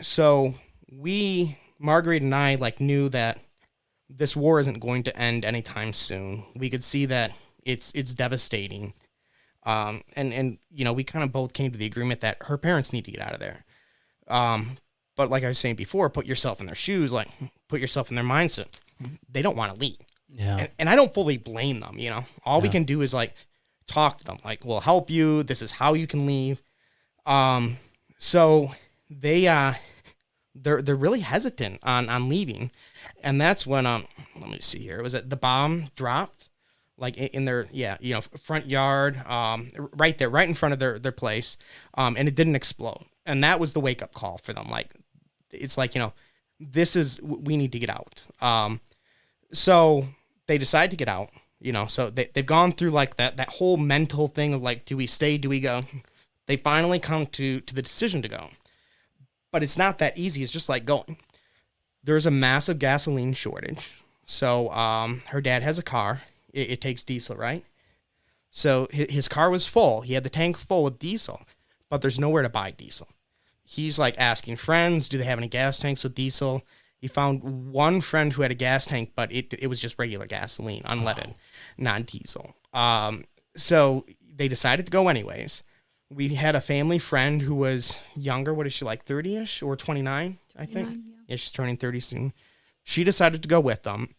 So we Marguerite and I like knew that this war isn't going to end anytime soon. We could see that it's devastating. And you know, we kind of both came to the agreement that her parents need to get out of there. But like I was saying before, put yourself in their shoes, like put yourself in their mindset. They don't want to leave. Yeah. And I don't fully blame them, you know. All we can do is like talk to them, like, we'll help you. This is how you can leave. So they're really hesitant on leaving. And that's when let me see here. Was it the bomb dropped? Like in their front yard, right there, right in front of their place, and it didn't explode. And that was the wake up call for them. Like, it's like, you know, we need to get out. So they decide to get out. You know, so they've gone through like that whole mental thing of like, do we stay? Do we go? They finally come to the decision to go. But it's not that easy. It's just like going. There's a massive gasoline shortage. So her dad has a car. It takes diesel, right? So his car was full. He had the tank full with diesel, but there's nowhere to buy diesel. He's like asking friends, do they have any gas tanks with diesel? He found one friend who had a gas tank, but it was just regular gasoline, unleaded, non-diesel. So they decided to go anyways. We had a family friend who was younger. What is she, like 30-ish or 29, I think? Yeah, she's turning 30 soon. She decided to go with them.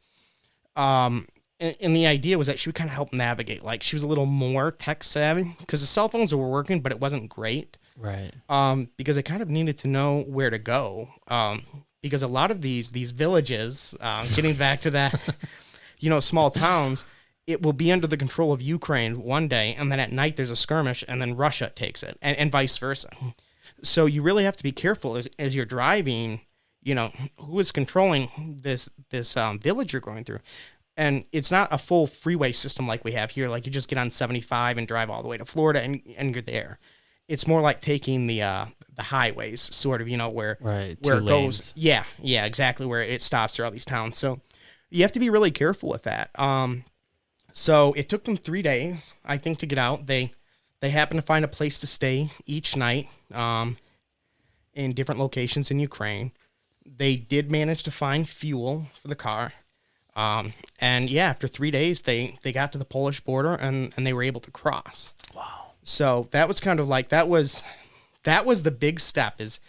And the idea was that she would kind of help navigate. Like, she was a little more tech savvy because the cell phones were working, but it wasn't great. Right. Because they kind of needed to know where to go. Because a lot of these villages, getting back to that, you know, small towns, it will be under the control of Ukraine one day, and then at night there's a skirmish, and then Russia takes it, and vice versa. So you really have to be careful as you're driving, you know, who is controlling this village you're going through. And it's not a full freeway system like we have here. Like, you just get on 75 and drive all the way to Florida, and you're there. It's more like taking the highways, sort of, you know, where it goes. Yeah, exactly, where it stops throughout these towns. So you have to be really careful with that. So it took them 3 days, I think, to get out. They happened to find a place to stay each night in different locations in Ukraine. They did manage to find fuel for the car. And yeah, after 3 days, they got to the Polish border and they were able to cross. Wow. So that was kind of like, that was the big step is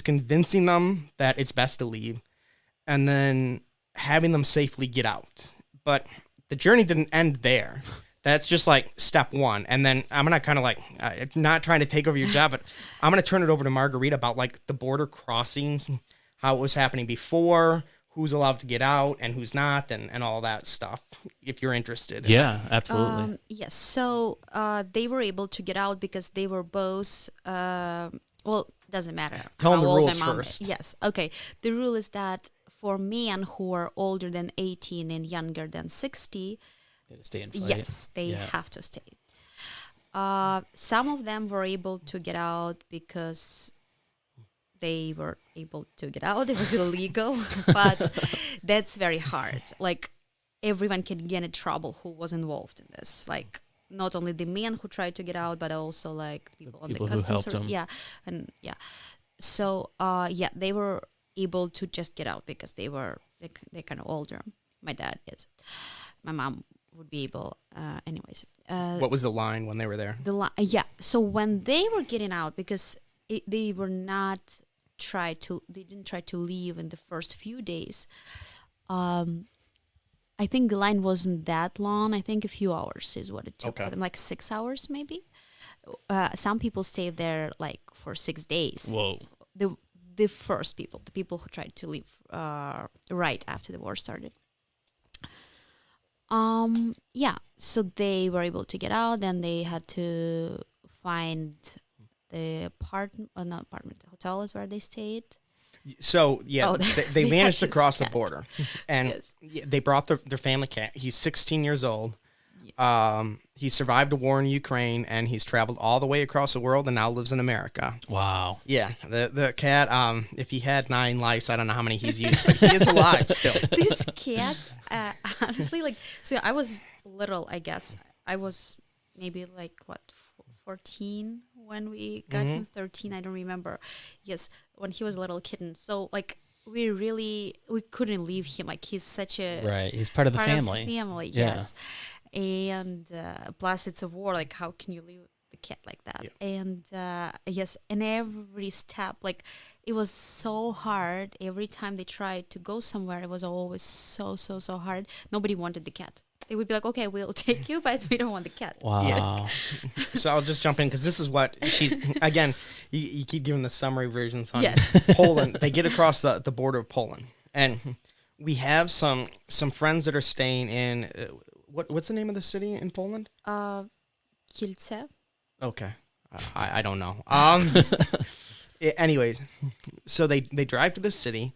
convincing them that it's best to leave and then having them safely get out. But the journey didn't end there. That's just like step one. And then I'm going to kind of like, not trying to take over your job, but I'm going to turn it over to Margarita about like the border crossings, how it was happening before, who's allowed to get out and who's not, and all that stuff, if you're interested. Yeah, absolutely. Yes, so they were able to get out because they were both, well, doesn't matter. Tell them the how old rules my mom first. is. Yes, okay. The rule is that for men who are older than 18 and younger than 60, They had to stay in flight. yes, they have to stay. Some of them were able to get out because they were able to get out. It was illegal, but that's very hard. Like, everyone can get in trouble who was involved in this. Like, not only the men who tried to get out, but also like people on the customs service. Yeah, and yeah. So they were able to just get out because they're kind of older. My dad is. My mom would be able. Anyways. What was the line when they were there? Yeah. So when they were getting out, because they were not. They didn't try to leave in the first few days. I think the line wasn't that long. I think a few hours is what it took for them, like 6 hours maybe. Some people stayed there like for 6 days. Whoa. The first people, the people who tried to leave right after the war started. So they were able to get out, then they had to find the hotel is where they stayed. So, they managed to cross the cat. border. And they brought their family cat. He's 16 years old. Yes. He survived a war in Ukraine, and he's traveled all the way across the world and now lives in America. Wow. Yeah, the cat, if he had 9 lives, I don't know how many he's used, but he is alive still. This cat, honestly, like, so I was little, I guess. I was maybe like, 14 when we got him, 13, I don't remember. Yes, when he was a little kitten. So, like, we couldn't leave him. Like he's such a Right. He's part of the family. family, Yeah. yes. And plus it's a war. Like how can you leave the cat like that? Yeah. And yes, and every step, like it was so hard. Every time they tried to go somewhere, it was always so hard. Nobody wanted the cat. They would be like, okay, we'll take you, but we don't want the cat. Wow. Yeah. So I'll just jump in because this is what she's, again, you keep giving the summary versions on Yes. Poland. They get across the border of Poland. And we have some friends that are staying in, what's the name of the city in Poland? Kielce. Okay. I don't know. Anyways, so they drive to the city.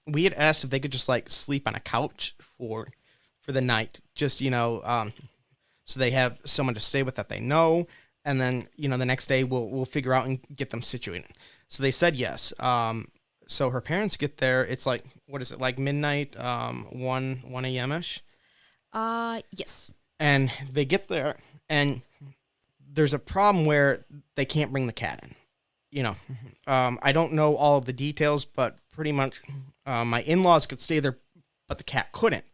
We had asked if they could just like sleep on a couch for the night, just, so they have someone to stay with that they know. And then, the next day we'll figure out and get them situated. So they said yes. So her parents get there. It's like, what is it? Like midnight, 1 a.m.-ish. Yes. And they get there and there's a problem where they can't bring the cat in. I don't know all of the details, but pretty much my in-laws could stay there, but the cat couldn't.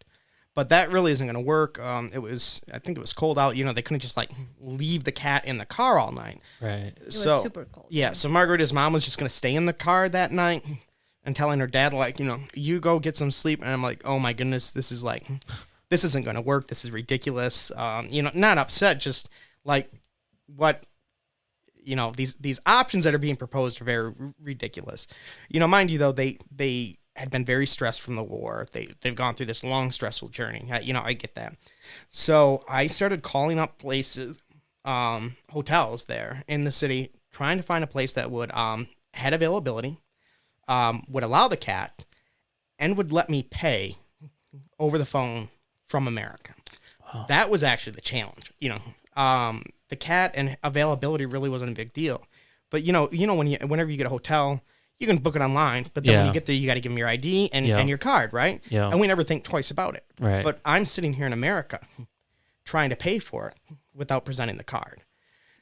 But that really isn't going to work. I think it was cold out. They couldn't just like leave the cat in the car all night. Right. It was super cold. Yeah. So Margarita's mom was just going to stay in the car that night and telling her dad, like, you go get some sleep. And I'm like, oh my goodness, this isn't going to work. This is ridiculous. Not upset, just like what, these options that are being proposed are very ridiculous. Mind you, though, they had been very stressed from the war. They've gone through this long, stressful journey. I get that. So I started calling up places, hotels there in the city, trying to find a place that would had availability, would allow the cat, and would let me pay over the phone from America. Wow. That was actually the challenge. The cat and availability really wasn't a big deal. But whenever you get a hotel, you can book it online, but then when you get there, you got to give them your ID and your card, right? Yeah. And we never think twice about it. Right. But I'm sitting here in America trying to pay for it without presenting the card.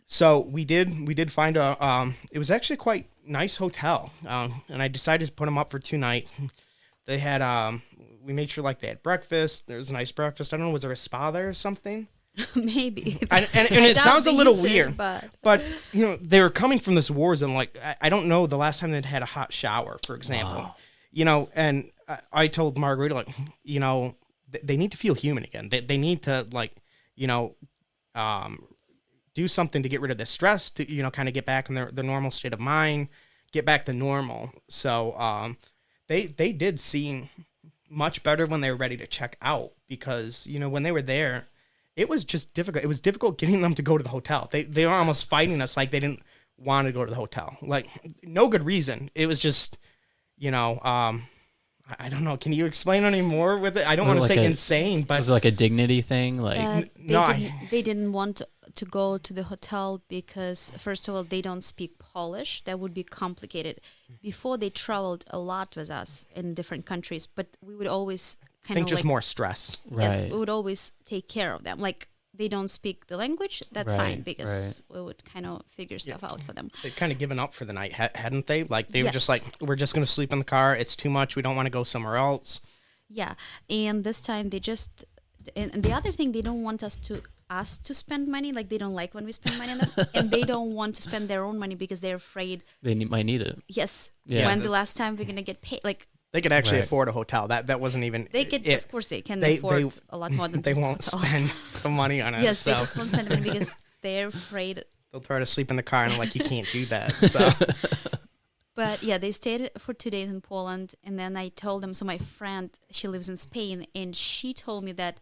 So we did find it was actually a quite nice hotel. And I decided to put them up for 2 nights. They had, we made sure like they had breakfast. There was a nice breakfast. I don't know, was there a spa there or something? Maybe. And it sounds a little weird, but they were coming from this war zone. Like, I don't know the last time they'd had a hot shower, for example. Wow. And I told Margarita, like, they need to feel human again. They need to, like, do something to get rid of the stress, to, kind of get back in their normal state of mind, get back to normal. So they did seem much better when they were ready to check out because, when they were there, it was just difficult. It was difficult getting them to go to the hotel. They were almost fighting us like they didn't want to go to the hotel. Like, no good reason. It was just, I don't know. Can you explain any more with it? I don't want to say insane, but... Was it like a dignity thing? Like they didn't want to go to the hotel because, first of all, they don't speak Polish. That would be complicated. Before, they traveled a lot with us in different countries, but we would always... I think just more stress. Yes, Right. we would always take care of them. Like, they don't speak the language, that's fine, because we would kind of figure stuff out for them. They'd kind of given up for the night, hadn't they? Like, they were just like, we're just going to sleep in the car. It's too much. We don't want to go somewhere else. Yeah, and this time they just... And the other thing, they don't want us to spend money. Like, they don't like when we spend money on them. And they don't want to spend their own money because they're afraid... They might need it. Yes. Yeah. When the last time we're going to get paid. Like... They could actually afford a hotel. That wasn't even. They could, of course, they can afford a lot more than they just won't hotel. spend the money on it. Yes, so. they just won't spend the money because they're afraid. They'll try to sleep in the car, and I'm like, you can't do that. So. But yeah, they stayed for 2 days in Poland, and then I told them. So my friend, she lives in Spain, and she told me that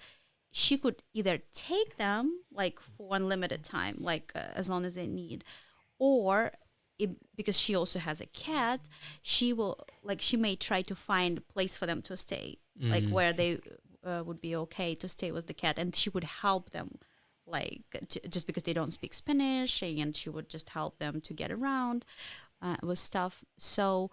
she could either take them like for unlimited time, like as long as they need, or because she also has a cat, she may try to find a place for them to stay, like where they would be okay to stay with the cat, and she would help them, like just because they don't speak Spanish, and she would just help them to get around with stuff. So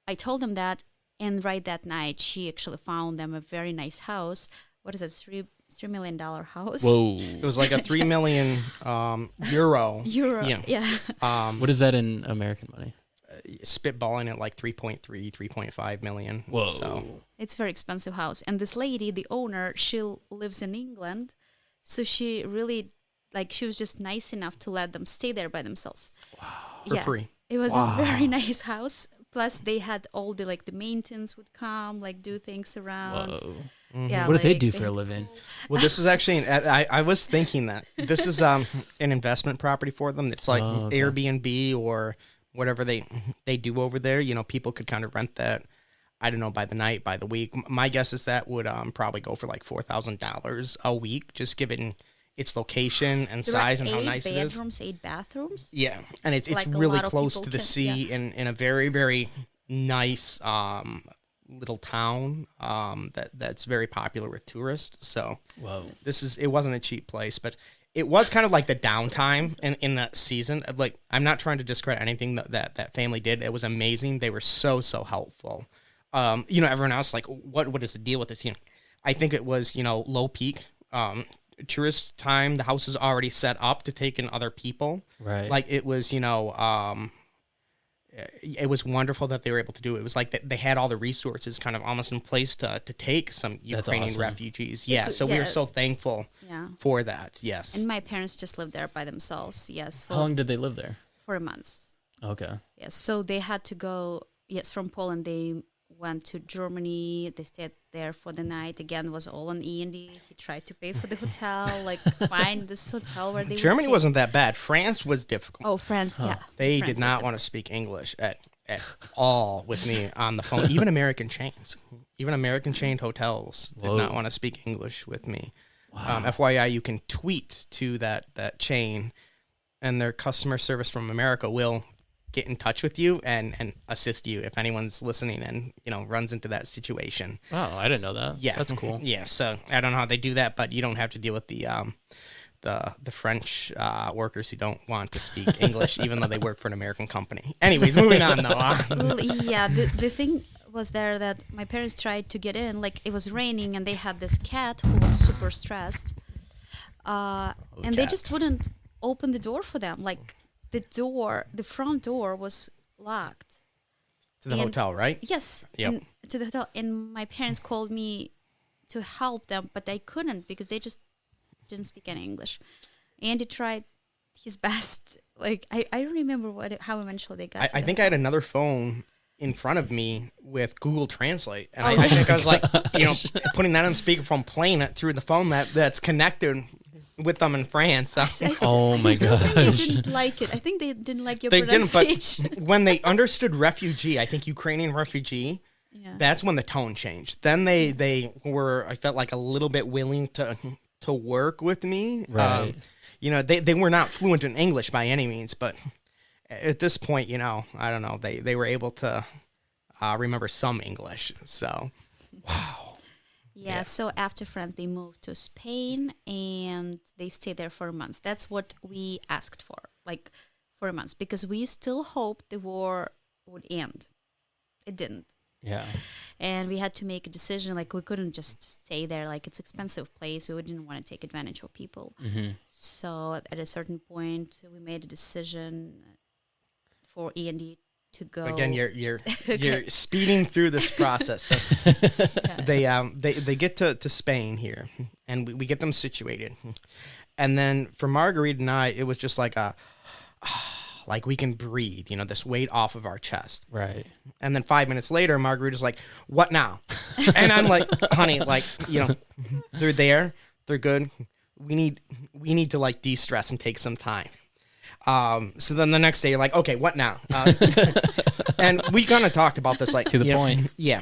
I told them that, and right that night, she actually found them a very nice house. What is it, $3 million house? Whoa. It was like a 3 million euro. Yeah. What is that in American money? spitballing at like 3.3, 3.5 million. Whoa. So. It's a very expensive house. And this lady, the owner, she lives in England. So she really, like, she was just nice enough to let them stay there by themselves. Wow. For free. It was a very nice house. Plus, they had all the, like, the maintenance would come, like, do things around. Whoa. Yeah, What do they like, do for a had living? pool. Well, this is actually, I was thinking that this is an investment property for them. It's like Oh, okay. Airbnb or whatever they do over there. You know, people could kind of rent that, I don't know, by the night, by the week. My guess is that would probably go for like $4,000 a week, just given its location and There were size and how 8 nice it is. bedrooms, 8 bathrooms. Yeah, and it's Like a really lot of close people to the can- sea in a very, very nice little town that's very popular with tourists. So Whoa. it wasn't a cheap place, but it was kind of like the downtime in that season. Like, I'm not trying to discredit anything that family did. It was amazing. They were so helpful. You know, everyone else like, what is the deal with this? You know, I think it was, you know, low peak tourist time. The house is already set up to take in other people. Right. Like, it was, you know, it was wonderful that they were able to do it. It was like they had all the resources kind of almost in place to take some That's Ukrainian awesome. refugees. Yeah, could- so we were yeah. so thankful Yeah. for that. Yes. And my parents just lived there by themselves. Yes, How long did they live there? for months. Okay. Yes, so they had to go. Yes, from Poland they went to Germany. They stayed there for the night. Again, was all on E&D. He tried to pay for the hotel, like find this hotel where they. Germany would take- wasn't that bad. France was difficult. Oh, France. Yeah, They France did was not different. want to speak English at all with me on the phone. Even American chains, even American chained hotels did Whoa. not want to speak English with me. FYI, you can tweet to that chain, and their customer service from America will get in touch with you and assist you if anyone's listening and, you know, runs into that situation. Oh, I didn't know that. Yeah, That's cool. Yeah, so I don't know how they do that, but you don't have to deal with the French workers who don't want to speak English, even though they work for an American company. Anyways, moving on though. Well, yeah, the thing was there that my parents tried to get in. Like, it was raining, and they had this cat who was super stressed, and they just cat. wouldn't open the door for them. Like, the front door was locked. To the And- hotel, right? Yes. Yep. and to the hotel. And my parents called me to help them, but they couldn't because they just didn't speak any English. Andy tried his best. Like, I don't remember how eventually they got to I the think I had another phone in front of me with Google Translate, and I think I was like, you know, putting that on speakerphone, playing it through the phone that's connected with them in France. Oh my I think they gosh. didn't like it. I think they didn't like your They didn't, pronunciation. but when they understood refugee, I think Ukrainian refugee, Yeah. that's when the tone changed. Then they were, I felt like, a little bit willing to work with me. Right. You know, they were not fluent in English by any means, but at this point, you know, I don't know, they were able to remember some English. So, Wow. Yeah, so after France, they moved to Spain and they stayed there for months. That's what we asked for, like, for months, because we still hoped the war would end. It didn't. Yeah. And we had to make a decision, like, we couldn't just stay there. Like, it's an expensive place. We didn't want to take advantage of people. Mm-hmm. So at a certain point, we made a decision for E&D to go. again, you're speeding through this process. So Yeah. they get to Spain here, and we get them situated. And then for Margarita and I, it was just like like we can breathe, you know, this weight off of our chest. Right. And then 5 minutes later, Margarita's like, "What now?" And I'm like, "Honey, like, you know, they're there, they're good. We need to like de-stress and take some time." So then the next day, you're like, "Okay, what now?" And we kind of talked about this, like, To the you know, point. yeah.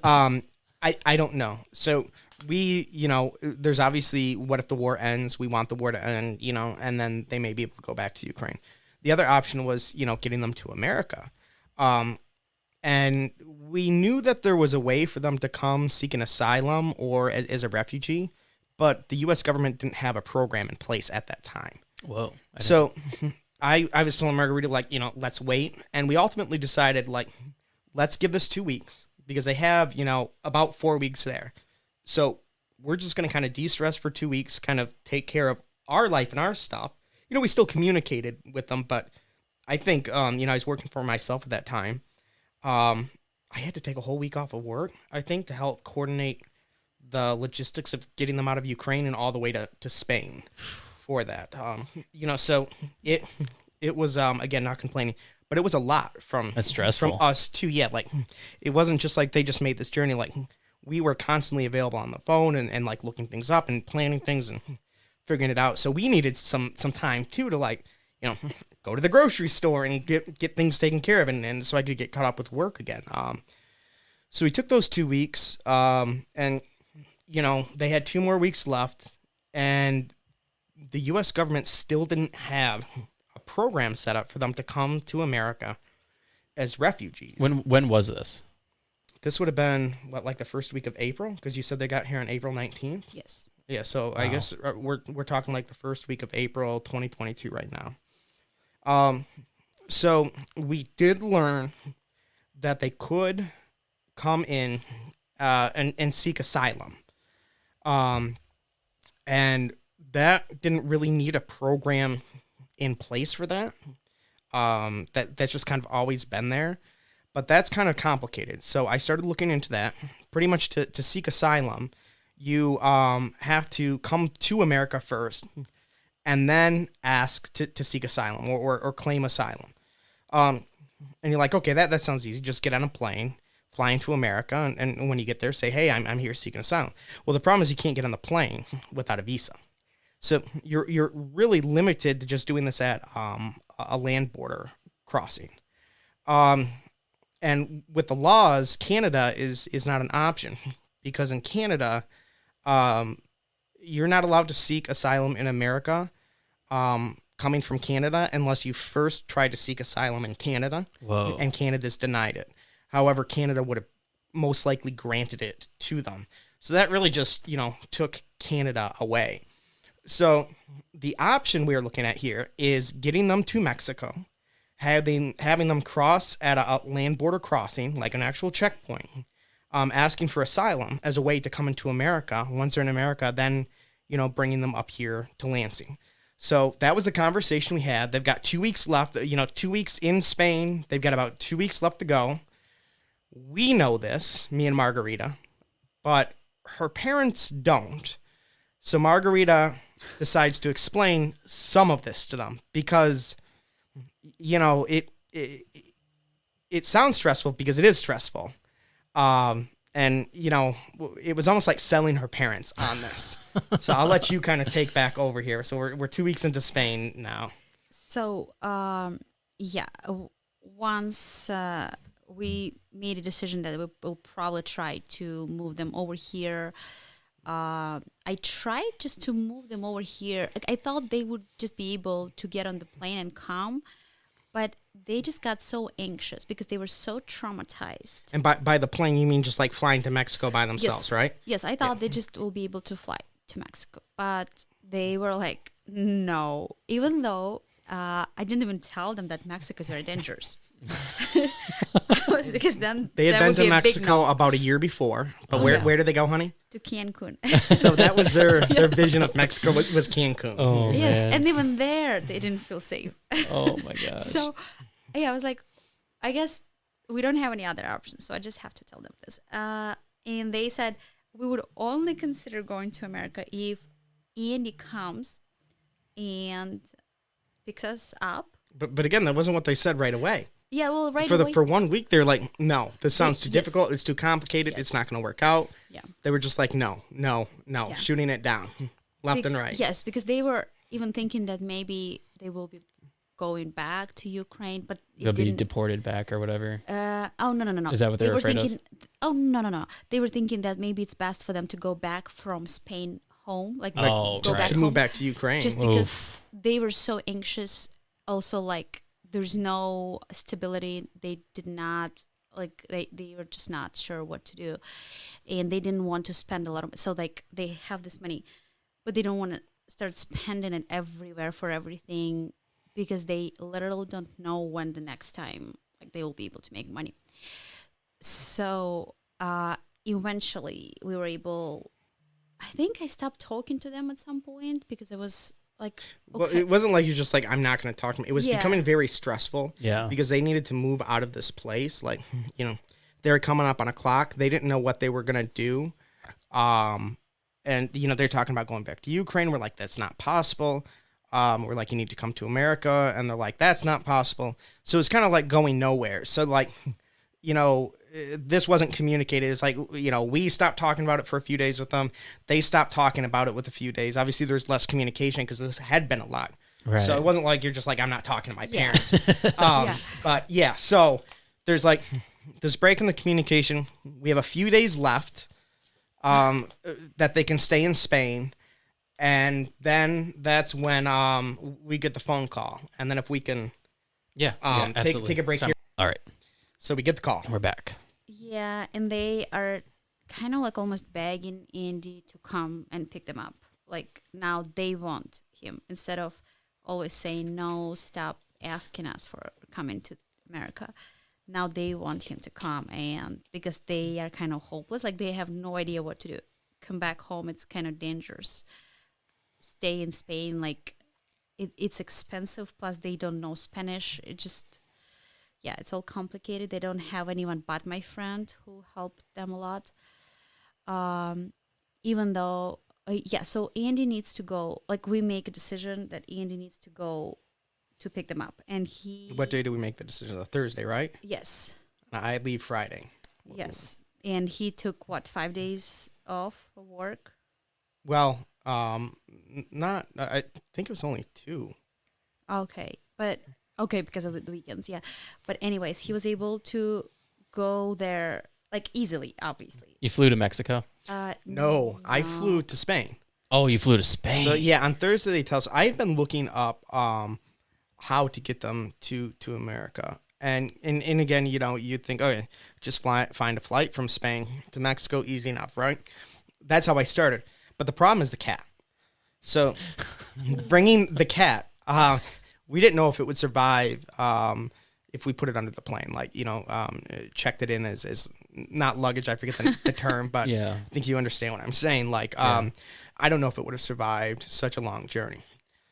I don't know. So we, you know, there's obviously, what if the war ends? We want the war to end, you know, and then they may be able to go back to Ukraine. The other option was, you know, getting them to America. And we knew that there was a way for them to come seek an asylum or as a refugee, but the U.S. government didn't have a program in place at that time. Whoa. So I was telling Margarita, like, you know, let's wait. And we ultimately decided, like, let's give this 2 weeks because they have, you know, about 4 weeks there. So we're just going to kind of de-stress for 2 weeks, kind of take care of our life and our stuff. You know, we still communicated with them, but I think, I was working for myself at that time. I had to take a whole week off of work, I think, to help coordinate the logistics of getting them out of Ukraine and all the way to Spain for that. So it was, again, not complaining, but it was a lot That's stressful. from us too. Yeah, like it wasn't just like they just made this journey. Like we were constantly available on the phone and like looking things up and planning things and figuring it out. So we needed some time too to like, go to the grocery store and get things taken care of, and so I could get caught up with work again. So we took those 2 weeks, and they had 2 more weeks left, and the U.S. government still didn't have a program set up for them to come to America as refugees. When was this? This would have been like the first week of April, because you said they got here on April 19th. Yes. Yeah, so I guess we're talking like the first week of April 2022 right now. So we did learn that they could come in and seek asylum. And that didn't really need a program in place for that. That's just kind of always been there. But that's kind of complicated. So I started looking into that. Pretty much to seek asylum, you have to come to America first and then ask to seek asylum or claim asylum. And you're like, okay, that sounds easy. Just get on a plane, fly into America, and when you get there, say, hey, I'm here seeking asylum. Well, the problem is you can't get on the plane without a visa. So you're really limited to just doing this at a land border crossing. And with the laws, Canada is not an option, because in Canada, you're not allowed to seek asylum in America coming from Canada unless you first try to seek asylum in Canada. Whoa. And Canada's denied it. However, Canada would have most likely granted it to them. So that really just, took Canada away. So the option we're looking at here is getting them to Mexico, having them cross at a land border crossing, like an actual checkpoint, asking for asylum as a way to come into America. Once they're in America, then, bringing them up here to Lansing. So that was the conversation we had. They've got 2 weeks left, 2 weeks in Spain. They've got about 2 weeks left to go. We know this, me and Margarita, but her parents don't. So Margarita decides to explain some of this to them because, it sounds stressful because it is stressful. And, it was almost like selling her parents on this. So I'll let you kind of take back over here. So we're 2 weeks into Spain now. So, once we made a decision that we'll probably try to move them over here, I tried just to move them over here. I thought they would just be able to get on the plane and come, but they just got so anxious because they were so traumatized. And by the plane, you mean just like flying to Mexico by themselves, Yes. right? Yes, I thought they just will be able to fly to Mexico. But they were like, no. Even though I didn't even tell them that Mexico is very dangerous. Because then They had that been would to be a big Mexico no. about a year before. But where did they go, honey? To Cancun. So that was their vision of Mexico was Cancun. Oh, Yes, man. and even there, they didn't feel safe. Oh, my gosh. So, I was like, I guess we don't have any other options, so I just have to tell them this. And they said, we would only consider going to America if Andy comes and picks us up. But again, that wasn't what they said right away. Yeah, well, right For away. for 1 week, they're like, no, this sounds too Yes. difficult. It's too complicated. Yes. It's not going to work out. Yeah. They were just like, no, shooting it down left and right. Yes, because they were even thinking that maybe they will be going back to Ukraine, but They'll be deported back or whatever. No. Is that what they were afraid of? thinking, Oh, no. They were thinking that maybe it's best for them to go back from Spain home, like Oh, go right. back to home, move back to Ukraine. just because they were so anxious. Also, like there's no stability. They did not they were just not sure what to do, and they didn't want to spend a lot of. So like they have this money, but they don't want to start spending it everywhere for everything because they literally don't know when the next time like they will be able to make money. So eventually we were able. I think I stopped talking to them at some point because I was Like, Well, it wasn't like you're just like, I'm not going to talk to him. It was Yeah. becoming very stressful. Yeah. Because they needed to move out of this place. Like, they were coming up on a clock. They didn't know what they were going to do. And, they're talking about going back to Ukraine. We're like, that's not possible. We're like, you need to come to America. And they're like, that's not possible. So it's kind of like going nowhere. So, like, this wasn't communicated. It's like, we stopped talking about it for a few days with them. They stopped talking about it with a few days. Obviously, there's less communication because this had been a lot. Right. So it wasn't like you're just like, I'm not talking to my parents. Yeah. But yeah, so there's like this break in the communication. We have a few days left that they can stay in Spain. And then that's when we get the phone call. And then if we can take a break here. All right. So we get the call. We're back. Yeah, and they are kind of like almost begging Andy to come and pick them up. Like now they want him instead of always saying no, stop asking us for coming to America. Now they want him to come, and because they are kind of hopeless, like they have no idea what to do. Come back home, it's kind of dangerous. Stay in Spain, like it's expensive. Plus, they don't know Spanish. It's all complicated. They don't have anyone but my friend who helped them a lot. Even though, so Andy needs to go. Like we make a decision that Andy needs to go to pick them up, and he. What day do we make the decision? A Thursday, right? Yes. I leave Friday. Yes, and he took 5 days off of work. Well, not. I think it was only 2. Okay, because of the weekends, yeah. But anyways, he was able to go there like easily, obviously. You flew to Mexico? No, I flew to Spain. Oh, you flew to Spain. So yeah, on Thursday they tell us. I had been looking up how to get them to America, and again, you'd think, okay, just find a flight from Spain to Mexico, easy enough, right? That's how I started. But the problem is the cat. So bringing the cat, we didn't know if it would survive if we put it under the plane. Like, checked it in as not luggage. I forget the term, but Yeah. I think you understand what I'm saying. Like, I don't know if it would have survived such a long journey.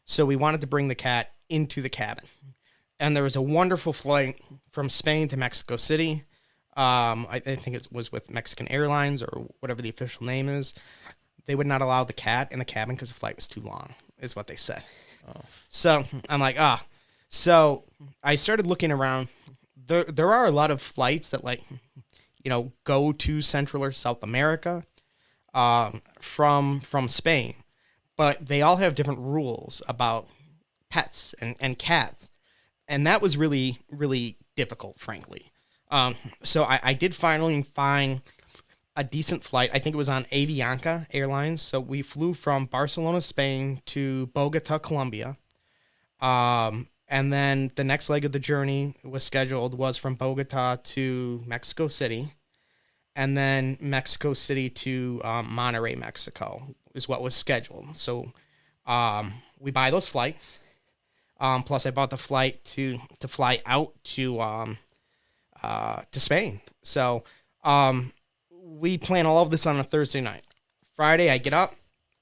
So we wanted to bring the cat into the cabin. And there was a wonderful flight from Spain to Mexico City. I think it was with Mexican Airlines or whatever the official name is. They would not allow the cat in the cabin because the flight was too long, is what they said. Oh. So I'm like, So I started looking around. There are a lot of flights that go to Central or South America from Spain, but they all have different rules about pets and cats. And that was really, really difficult, frankly. So I did finally find a decent flight. I think it was on Avianca Airlines. So we flew from Barcelona, Spain to Bogota, Colombia. And then the next leg of the journey was from Bogota to Mexico City. And then Mexico City to Monterrey, Mexico is what was scheduled. So we buy those flights. Plus I bought the flight to fly out to Spain. So we plan all of this on a Thursday night. Friday, I get up,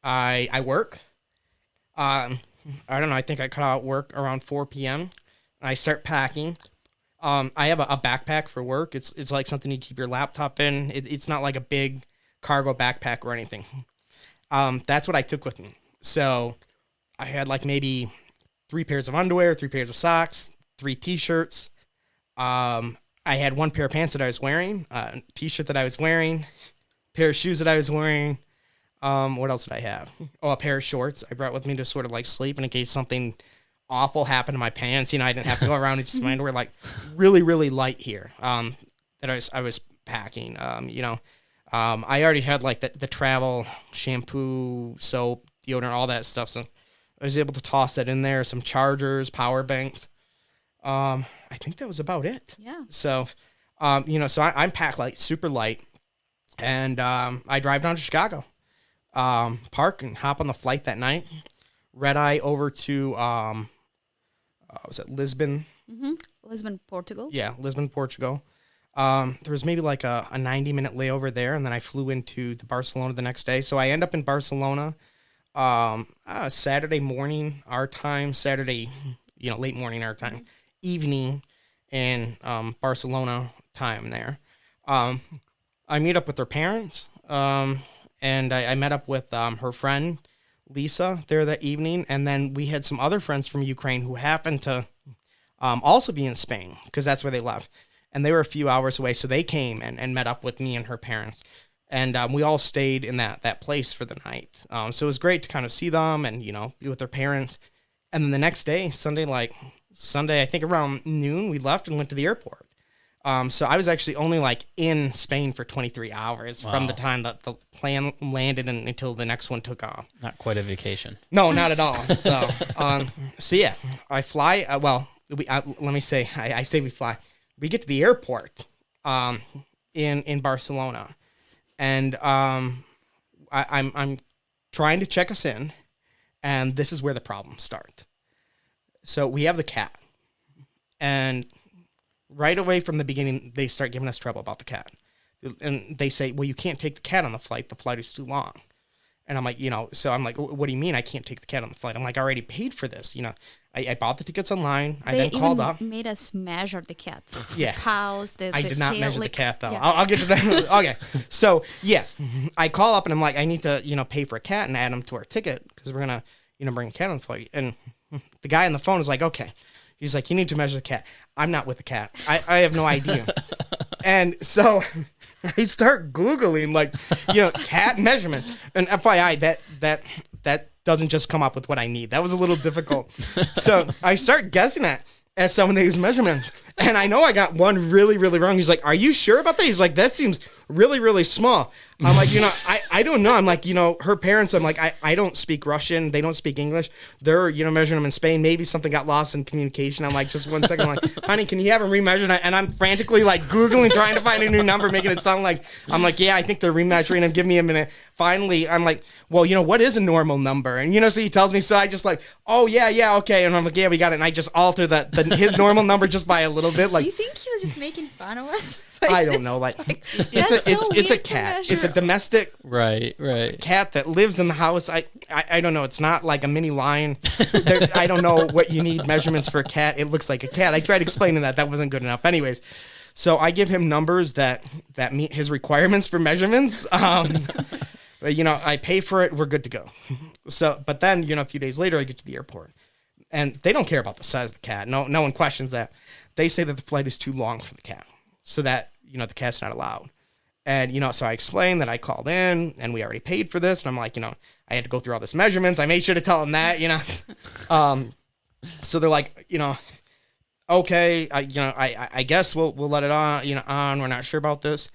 I work. I don't know. I think I cut out work around 4 p.m. I start packing. I have a backpack for work. It's like something you keep your laptop in. It's not like a big cargo backpack or anything. That's what I took with me. So I had like maybe 3 pairs of underwear, 3 pairs of socks, 3 t-shirts. I had 1 pair of pants that I was wearing, a t-shirt that I was wearing, pair of shoes that I was wearing. What else did I have? Oh, a pair of shorts I brought with me to sort of like sleep in case something awful happened to my pants. I didn't have to go around and just my underwear, like really, really light here. That I was packing. I already had like the travel shampoo, soap, deodorant, all that stuff. So I was able to toss that in there. Some chargers, power banks. I think that was about it. Yeah. So, so I'm packed like super light, and I drive down to Chicago, park and hop on the flight that night. Red eye over to was it Lisbon? Mm-hmm. Lisbon, Portugal. Yeah, Lisbon, Portugal. There was maybe like a 90-minute layover there, and then I flew into Barcelona the next day. So I end up in Barcelona Saturday morning our time, Saturday, late morning our time, evening in Barcelona time there. I meet up with their parents, and I met up with her friend Lisa there that evening, and then we had some other friends from Ukraine who happened to also be in Spain because that's where they left, and they were a few hours away, so they came and met up with me and her parents, and we all stayed in that place for the night. So it was great to kind of see them and be with their parents, and then the next day, Sunday, I think around noon, we left and went to the airport. So I was actually only in Spain for 23 hours from the time that the plane landed and until the next one took off. Not quite a vacation. No, not at all. So, yeah, I fly. Let me say, I say we fly. We get to the airport, in Barcelona, and I'm trying to check us in, and this is where the problems start. So we have the cat, and right away from the beginning, they start giving us trouble about the cat. And they say, well, you can't take the cat on the flight. The flight is too long. And I'm like, so I'm like, what do you mean I can't take the cat on the flight? I'm like, I already paid for this. I bought the tickets online. I then called up. They made us measure the cat. Yeah. The paws, I did not measure the cat, though. Yeah. I'll get to that. Okay. So, yeah. I call up and I'm like, I need to, pay for a cat and add him to our ticket because we're going to, bring a cat on the flight. And the guy on the phone is like, okay. He's like, you need to measure the cat. I'm not with the cat. I have no idea. And so I start Googling cat measurement. And FYI, that doesn't just come up with what I need. That was a little difficult. So I start guessing at some of these measurements. And I know I got one really, really wrong. He's like, are you sure about that? He's like, that seems really, really small. I'm like, I don't know. I'm like, her parents, I'm like, I don't speak Russian. They don't speak English. They're, measuring them in Spain. Maybe something got lost in communication. I'm like, just 1 second. I'm like, honey, can you have them remeasured? And I'm frantically Googling, trying to find a new number, making it sound like, I'm like, yeah, I think they're remeasuring them. Give me a minute. Finally, I'm like, well, what is a normal number? And, so he tells me, so I just oh, yeah, okay. And I'm like, yeah, we got it. And I just alter his normal number just by a little bit. Do you think he was just making fun of us? I don't know. It's a cat. It's a domestic right cat that lives in the house. I don't know. It's not like a mini lion. I don't know what you need measurements for a cat. It looks like a cat. I tried explaining that. That wasn't good enough. Anyways, so I give him numbers that meet his requirements for measurements. I pay for it. We're good to go. So, but then a few days later, I get to the airport, and they don't care about the size of the cat. No one questions that. They say that the flight is too long for the cat, so that the cat's not allowed. And so I explained that I called in and we already paid for this, and I'm like, I had to go through all this measurements. I made sure to tell them that, so they're like, okay, I guess we'll let it on. We're not sure about this.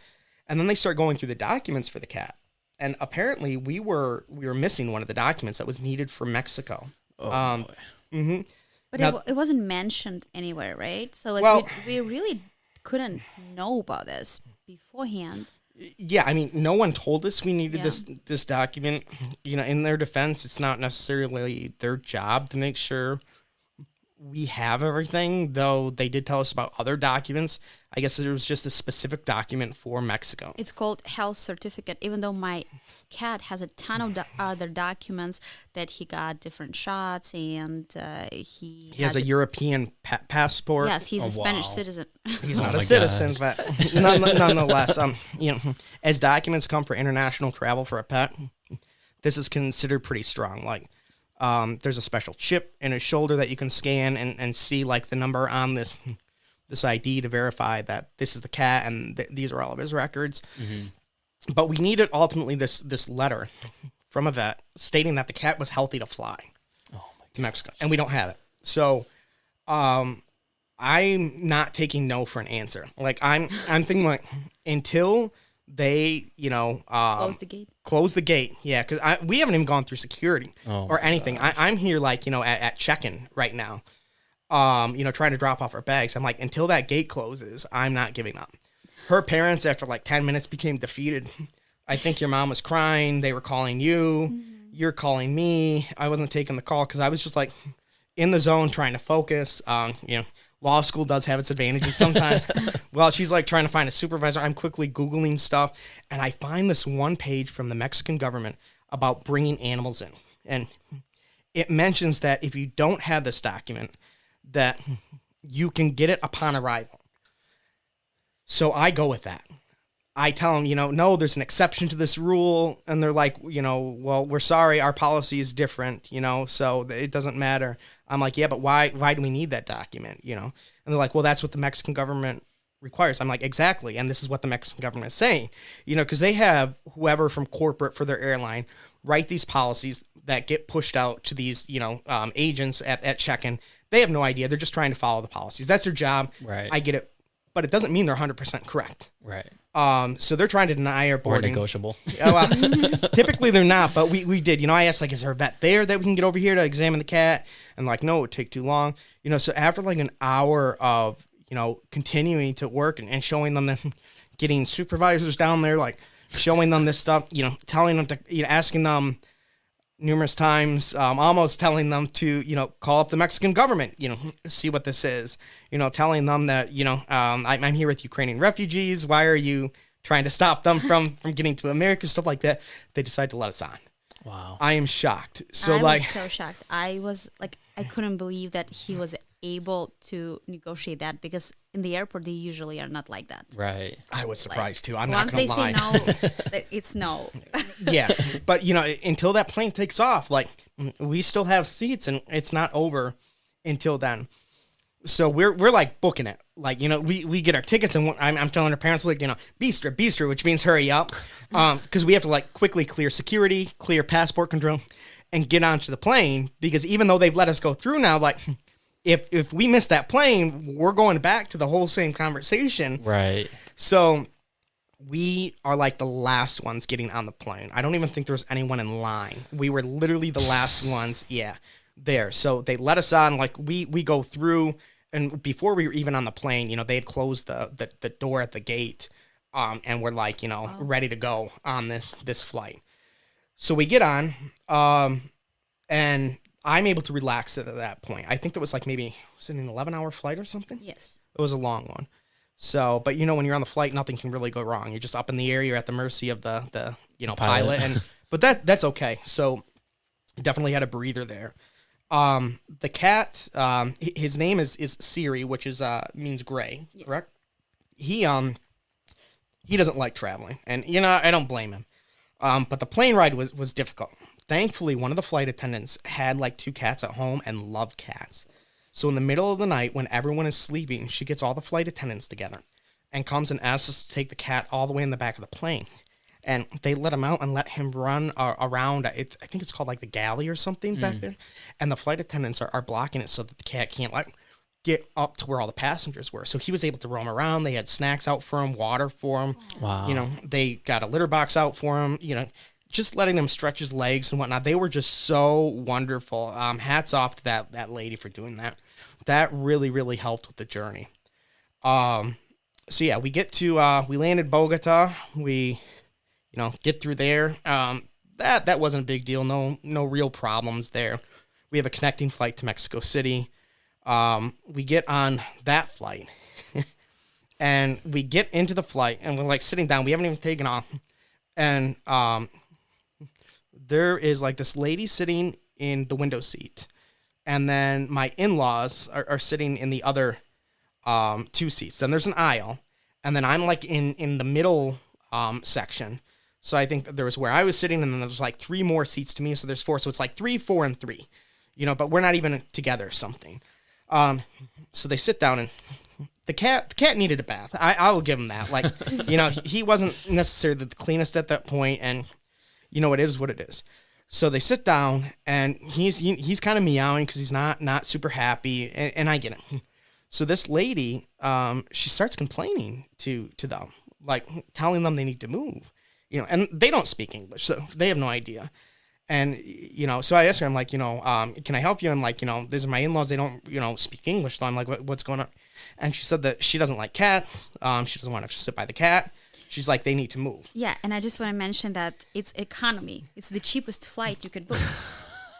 And then they start going through the documents for the cat, and apparently we were missing one of the documents that was needed for Mexico. Oh, boy. Mm-hmm. But Now, it wasn't mentioned anywhere, right? So we really couldn't know about this beforehand. Yeah, I mean, no one told us we needed this document. In their defense, it's not necessarily their job to make sure we have everything, though they did tell us about other documents. I guess there was just a specific document for Mexico. It's called health certificate, even though my cat has a ton of other documents that he got different shots, and he has a European passport. Yes, he's a Spanish citizen. He's not a citizen, but nonetheless, as documents come for international travel for a pet, this is considered pretty strong. There's a special chip in his shoulder that you can scan and see the number on this ID to verify that this is the cat and these are all of his records. Mm-hmm. But we needed ultimately this letter from a vet stating that the cat was healthy to fly to Mexico, and we don't have it. So I'm not taking no for an answer. I'm thinking until they close the gate. Yeah, because we haven't even gone through security or anything. I'm here at check-in right now, trying to drop off our bags. I'm like, until that gate closes, I'm not giving up. Her parents, after 10 minutes, became defeated. I think your mom was crying. They were calling you. Mm-hmm. You're calling me. I wasn't taking the call because I was just in the zone trying to focus. Law school does have its advantages sometimes. Well, she's trying to find a supervisor. I'm quickly Googling stuff, and I find this one page from the Mexican government about bringing animals in. And it mentions that if you don't have this document, that you can get it upon arrival. So I go with that. I tell them, no, there's an exception to this rule. And they're like, well, we're sorry, our policy is different, so it doesn't matter. I'm like, yeah, but why do we need that document, And they're like, well, that's what the Mexican government requires. I'm like, exactly. And this is what the Mexican government is saying, because they have whoever from corporate for their airline write these policies that get pushed out to these, agents at check-in. They have no idea. They're just trying to follow the policies. That's their job. Right. I get it. But it doesn't mean they're 100% correct. Right. So they're trying to deny our boarding. Or negotiable. Well, typically they're not, but we did. I asked, is there a vet there that we can get over here to examine the cat? And no, it would take too long. So after an hour of, continuing to work and showing them that getting supervisors down there, showing them this stuff, telling them to, asking them numerous times, almost telling them to, call up the Mexican government, see what this is, telling them that, I'm here with Ukrainian refugees. Why are you trying to stop them from getting to America? Stuff like that. They decide to let us on. Wow. I am shocked. So I was so shocked. I was I couldn't believe that he was able to negotiate that, because in the airport they usually are not like that. Right. I was surprised too. I'm not once going to lie. Once they say no, it's no. Yeah, but until that plane takes off, we still have seats, and it's not over until then. So we're booking it. We get our tickets, and I'm telling our parents, Bistra, which means hurry up, because we have to quickly clear security, clear passport control, and get onto the plane, because even though they've let us go through now, if we miss that plane, we're going back to the whole same conversation. Right. So we are the last ones getting on the plane. I don't even think there was anyone in line. We were literally the last ones, there. So they let us on, we go through, and before we were even on the plane, they had closed the door at the gate, and we're ready to go on this flight. So we get on, and I'm able to relax at that point. I think that was maybe, was it an 11-hour flight or something? Yes. It was a long one. So, but when you're on the flight, nothing can really go wrong. You're just up in the air. You're at the mercy of the pilot. But that's okay. So definitely had a breather there. The cat, his name is Siri, which is means gray, yes. Correct? He doesn't like traveling, and I don't blame him. But the plane ride was difficult. Thankfully, one of the flight attendants had 2 cats at home and loved cats. So in the middle of the night, when everyone is sleeping, she gets all the flight attendants together and comes and asks us to take the cat all the way in the back of the plane. And they let him out and let him run around. I think it's called the galley or something back there. And the flight attendants are blocking it so that the cat can't get up to where all the passengers were. So he was able to roam around. They had snacks out for him, water for him. Wow. They got a litter box out for him, just letting him stretch his legs and whatnot. They were just so wonderful. Hats off to that lady for doing that. That really, really helped with the journey. So yeah, we get to, we landed Bogota. We, get through there. That wasn't a big deal. No real problems there. We have a connecting flight to Mexico City. We get on that flight and we get into the flight and we're sitting down. We haven't even taken off. And, there is this lady sitting in the window seat. And then my in-laws are sitting in the other 2 seats. Then there's an aisle. And then I'm in the middle section. So I think that there was where I was sitting, and then there's 3 more seats to me. So there's 4. So it's 3, 4, and 3. But we're not even together or something. So they sit down, and the cat needed a bath. I will give him that. He wasn't necessarily the cleanest at that point, and it is what it is. So they sit down, and he's kind of meowing because he's not super happy, and I get it. So this lady, she starts complaining to them, telling them they need to move, and they don't speak English, so they have no idea. And, so I asked her, I'm can I help you? I'm these are my in-laws. They don't, speak English. So I'm what's going on? And she said that she doesn't like cats. She doesn't want to sit by the cat. She's they need to move. Yeah, and I just want to mention that it's economy. It's the cheapest flight you could book.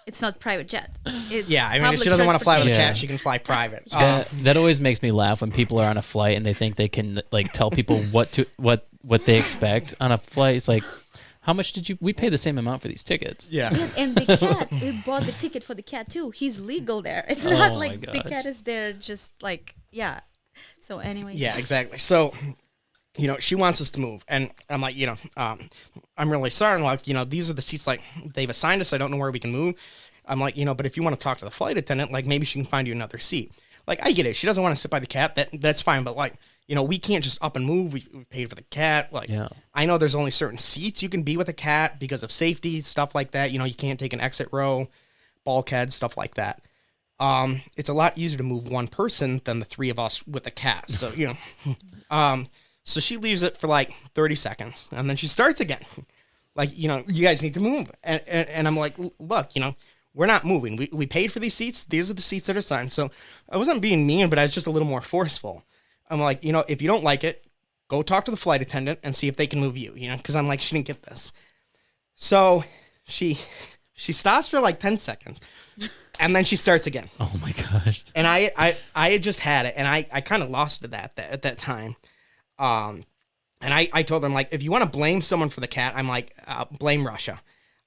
It's not private jet. It's if she doesn't want to fly with a cat, she can fly private. That always makes me laugh when people are on a flight and they think they can tell people what they expect on a flight. It's How much did you? We pay the same amount for these tickets. Yeah. And the cat, we bought the ticket for the cat too. He's legal there. It's not Oh like my the gosh. cat is there just like, yeah. So anyways. Yeah, exactly. So, she wants us to move. And I'm like, I'm really sorry. I'm like, these are the seats like they've assigned us. I don't know where we can move. I'm like, but if you want to talk to the flight attendant, like maybe she can find you another seat. Like, I get it. She doesn't want to sit by the cat. That's fine. But like, we can't just up and move. We've paid for the cat. Like, Yeah. I know there's only certain seats you can be with a cat because of safety, stuff like that. You can't take an exit row, bulkhead, stuff like that. It's a lot easier to move one person than the three of us with a cat. So, so she leaves it for like 30 seconds and then she starts again. Like, you guys need to move. And I'm like, look, we're not moving. We paid for these seats. These are the seats that are assigned. So I wasn't being mean, but I was just a little more forceful. I'm like, if you don't like it, go talk to the flight attendant and see if they can move you, because I'm like, she didn't get this. So she stops for like 10 seconds and then she starts again. Oh my gosh. And I had just had it and I kind of lost it at that time. And I told them, like, if you want to blame someone for the cat, I'm like, blame Russia.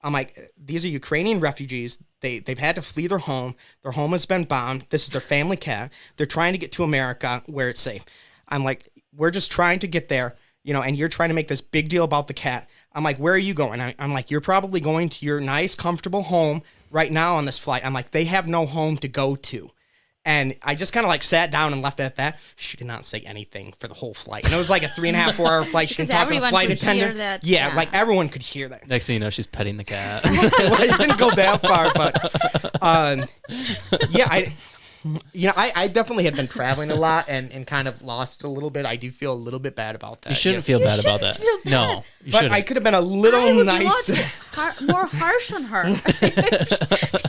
I'm like, these are Ukrainian refugees. They've had to flee their home. Their home has been bombed. This is their family cat. They're trying to get to America where it's safe. I'm like, we're just trying to get there, and you're trying to make this big deal about the cat. I'm like, where are you going? I'm like, you're probably going to your nice, comfortable home right now on this flight. I'm like, they have no home to go to. And I just kind of like sat down and left it at that. She did not say anything for the whole flight. And it was like a 3.5, 4 hour flight. She can talk to the flight attendant. Yeah, like everyone could hear that. Next thing you know, she's petting the cat. Well, it didn't go that far, but I definitely had been traveling a lot and kind of lost it a little bit. I do feel a little bit bad about that. You shouldn't feel bad about that. feel bad. No, you But shouldn't. I could have been a little nicer. More harsh on her.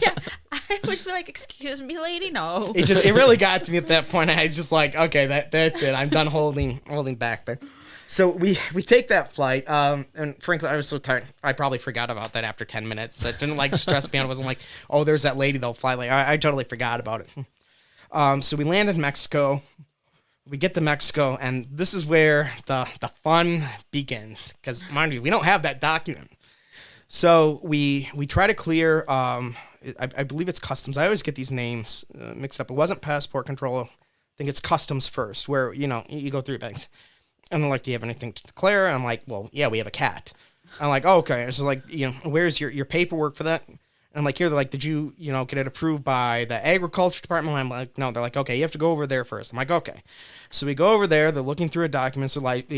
Yeah, I would be like, excuse me, lady, no. It really got to me at that point. I was just like, okay, that's it. I'm done holding back there. So we take that flight, and frankly, I was so tired. I probably forgot about that after 10 minutes. It didn't like stress me out. It wasn't like, oh, there's that lady that'll fly. Like I totally forgot about it. So we land in Mexico. We get to Mexico, and this is where the fun begins. Because mind you, we don't have that document. So we try to clear. I believe it's customs. I always get these names mixed up. It wasn't passport control. I think it's customs first, where you go through bags. And they're like, do you have anything to declare? I'm like, well, yeah, we have a cat. I'm like, oh, okay. It's like, where's your paperwork for that? And I'm like, here, they're like, did you, get it approved by the agriculture department? I'm like, no. They're like, okay, you have to go over there first. I'm like, okay. So we go over there. They're looking through a document. So like,